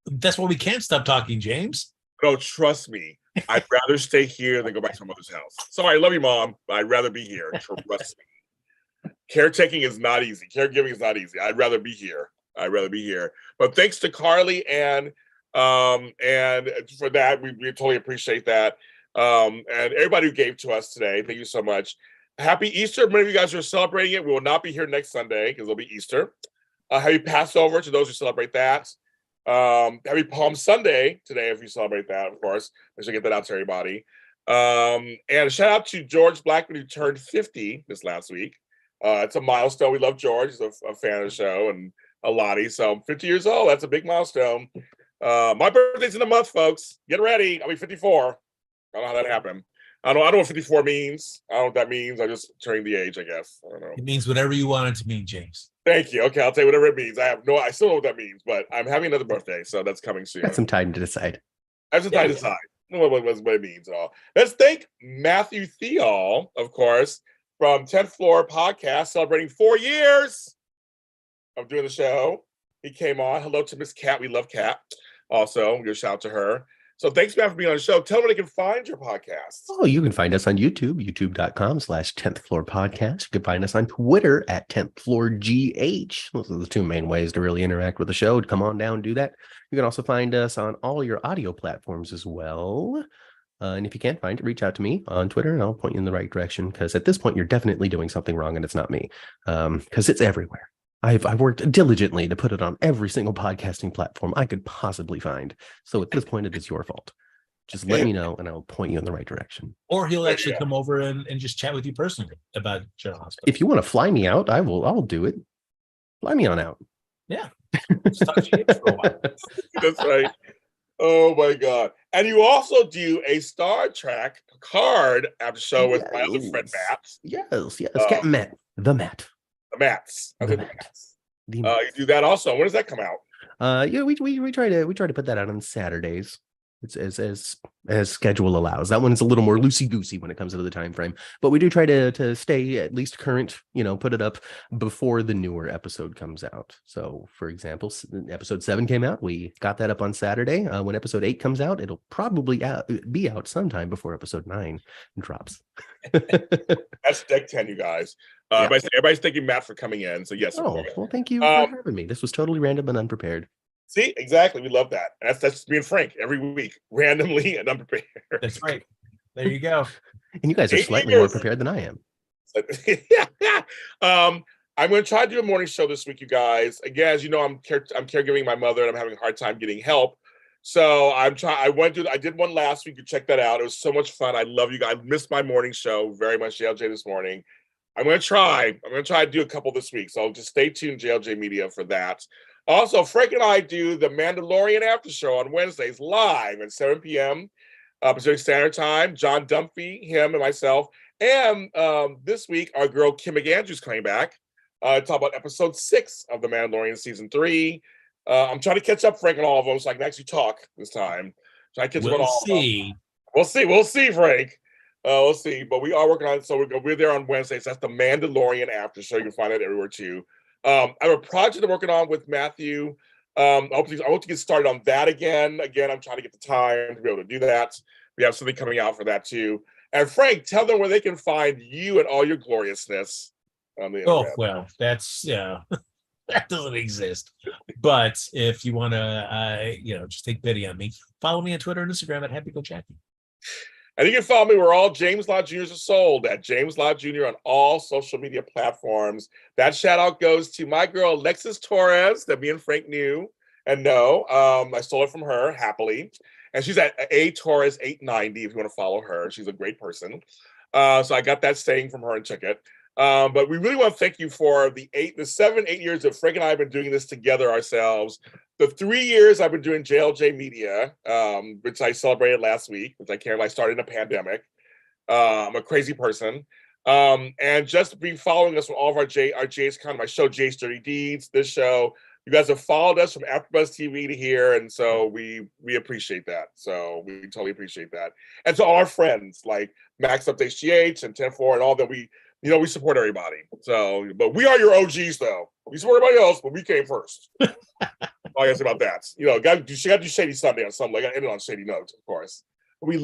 That's why we can't stop talking, James. No, trust me. I'd rather stay here than go back to my mother's house. Sorry, I love you, Mom, but I'd rather be here. Trust me. Caretaking is not easy. Caregiving is not easy. I'd rather be here. But thanks to Carly and for that, we totally appreciate that. And everybody who gave to us today, thank you so much. Happy Easter. Many of you guys are celebrating it. We will not be here next Sunday because it'll be Easter. Happy Passover to those who celebrate that. Happy Palm Sunday today if you celebrate that, of course. I should get that out to everybody. And a shout out to George Blackman, who turned 50 this last week. It's a milestone. We love George. He's a fan of the show and a Lottie. So 50 years old, that's a big milestone. My birthday's in a month, folks. Get ready. I'll be 54. I don't know how that happened. I don't know what 54 means. I don't know what that means. I just turned the age, I guess. I don't know. It means whatever you want it to mean, James. Thank you. Okay, I'll tell you whatever it means. I still know what that means, but I'm having another birthday, so that's coming soon. Got some time to decide. I have some time to decide. I don't know what it means at all. Let's thank Matthew Theall, of course, from 10th Floor Podcast, celebrating 4 years of doing the show. He came on. Hello to Miss Cat. We love Cat. Also, give a shout out to her. So thanks, Matt, for being on the show. Tell them where they can find your podcast. Oh, you can find us on YouTube, youtube.com/10th Floor Podcast. You can find us on Twitter at 10th Floor GH. Those are the two main ways to really interact with the show. Come on down, do that. You can also find us on all your audio platforms as well. And if you can't find it, reach out to me on Twitter and I'll point you in the right direction. Because at this point, you're definitely doing something wrong and it's not me. Because it's everywhere. I've worked diligently to put it on every single podcasting platform I could possibly find. So at this point, it is your fault. Just let me know and I'll point you in the right direction. Or he'll actually come over and just chat with you personally about General Hospital. If you want to fly me out, I'll do it. Fly me on out. Yeah. Talk to you for a while. That's right. Oh my God. And you also do a Star Trek Picard after show with my other friend Matt. Yes. Captain Matt. The Matt. The Mats. The Mats. You do that also. When does that come out? Yeah, we try to put that out on Saturdays. It's as schedule allows. That one's a little more loosey-goosey when it comes to the time frame. But we do try to stay at least current, put it up before the newer episode comes out. So for example, episode 7 came out. We got that up on Saturday. When episode 8 comes out, it'll probably be out sometime before episode 9 drops. That's deck 10, you guys. Everybody's thanking Matt for coming in. So yes. Oh, well, thank you for having me. This was totally random and unprepared. See, exactly. We love that. That's me and Frank every week, randomly and unprepared. That's right. There you go. And you guys are slightly more prepared than I am. I'm going to try to do a morning show this week, you guys. Again, as you know, I'm caregiving my mother, and I'm having a hard time getting help. So I did one last week. You check that out. It was so much fun. I love you guys. I missed my morning show very much, JLJ, this morning. I'm going to try to do a couple this week. So just stay tuned, JLJ Media, for that. Also, Frank and I do the Mandalorian After Show on Wednesdays live at 7 p.m. Pacific Standard Time. John Dunphy, him, and myself. And this week, our girl Kim McAndrew's coming back talk about episode 6 of The Mandalorian season 3. I'm trying to catch up, Frank, on all of them, so I can actually talk this time. So I catch up on all of them. We'll see, Frank. We'll see. But we are working on it, so we're there on Wednesdays. That's The Mandalorian after show. You can find it everywhere too. I have a project I'm working on with Matthew. I hope to get started on that again. Again, I'm trying to get the time to be able to do that. We have something coming out for that too. And Frank, tell them where they can find you and all your gloriousness on the internet. Oh, well, that's that doesn't exist. But if you want to, just take pity on me, follow me on Twitter and Instagram at HappyGoJackie. And you can follow me. We're all James Lott Jr.'s are sold at James Lott Jr. on all social media platforms. That shout out goes to my girl, Alexis Torres, that me and Frank knew and know. I stole it from her happily. And she's at A Torres 890 if you want to follow her. She's a great person. So I got that saying from her and took it. But we really want to thank you for the 7, 8 years that Frank and I have been doing this together ourselves. The 3 years I've been doing JLJ Media, which I celebrated last week, which I started in a pandemic. I'm a crazy person. And just to be following us with all of our Jay's kind of my show, Jay's Dirty Deeds, this show. You guys have followed us from AfterBuzz TV to here, and so we appreciate that. So we totally appreciate that. And to all our friends like Max Updates GH and 10-4 and all that, we support everybody. So, but we are your OGs though. We support everybody else, but we came first. All I gotta say about that. You got to do Shady Sunday on something. I got to end it on shady notes, of course. We love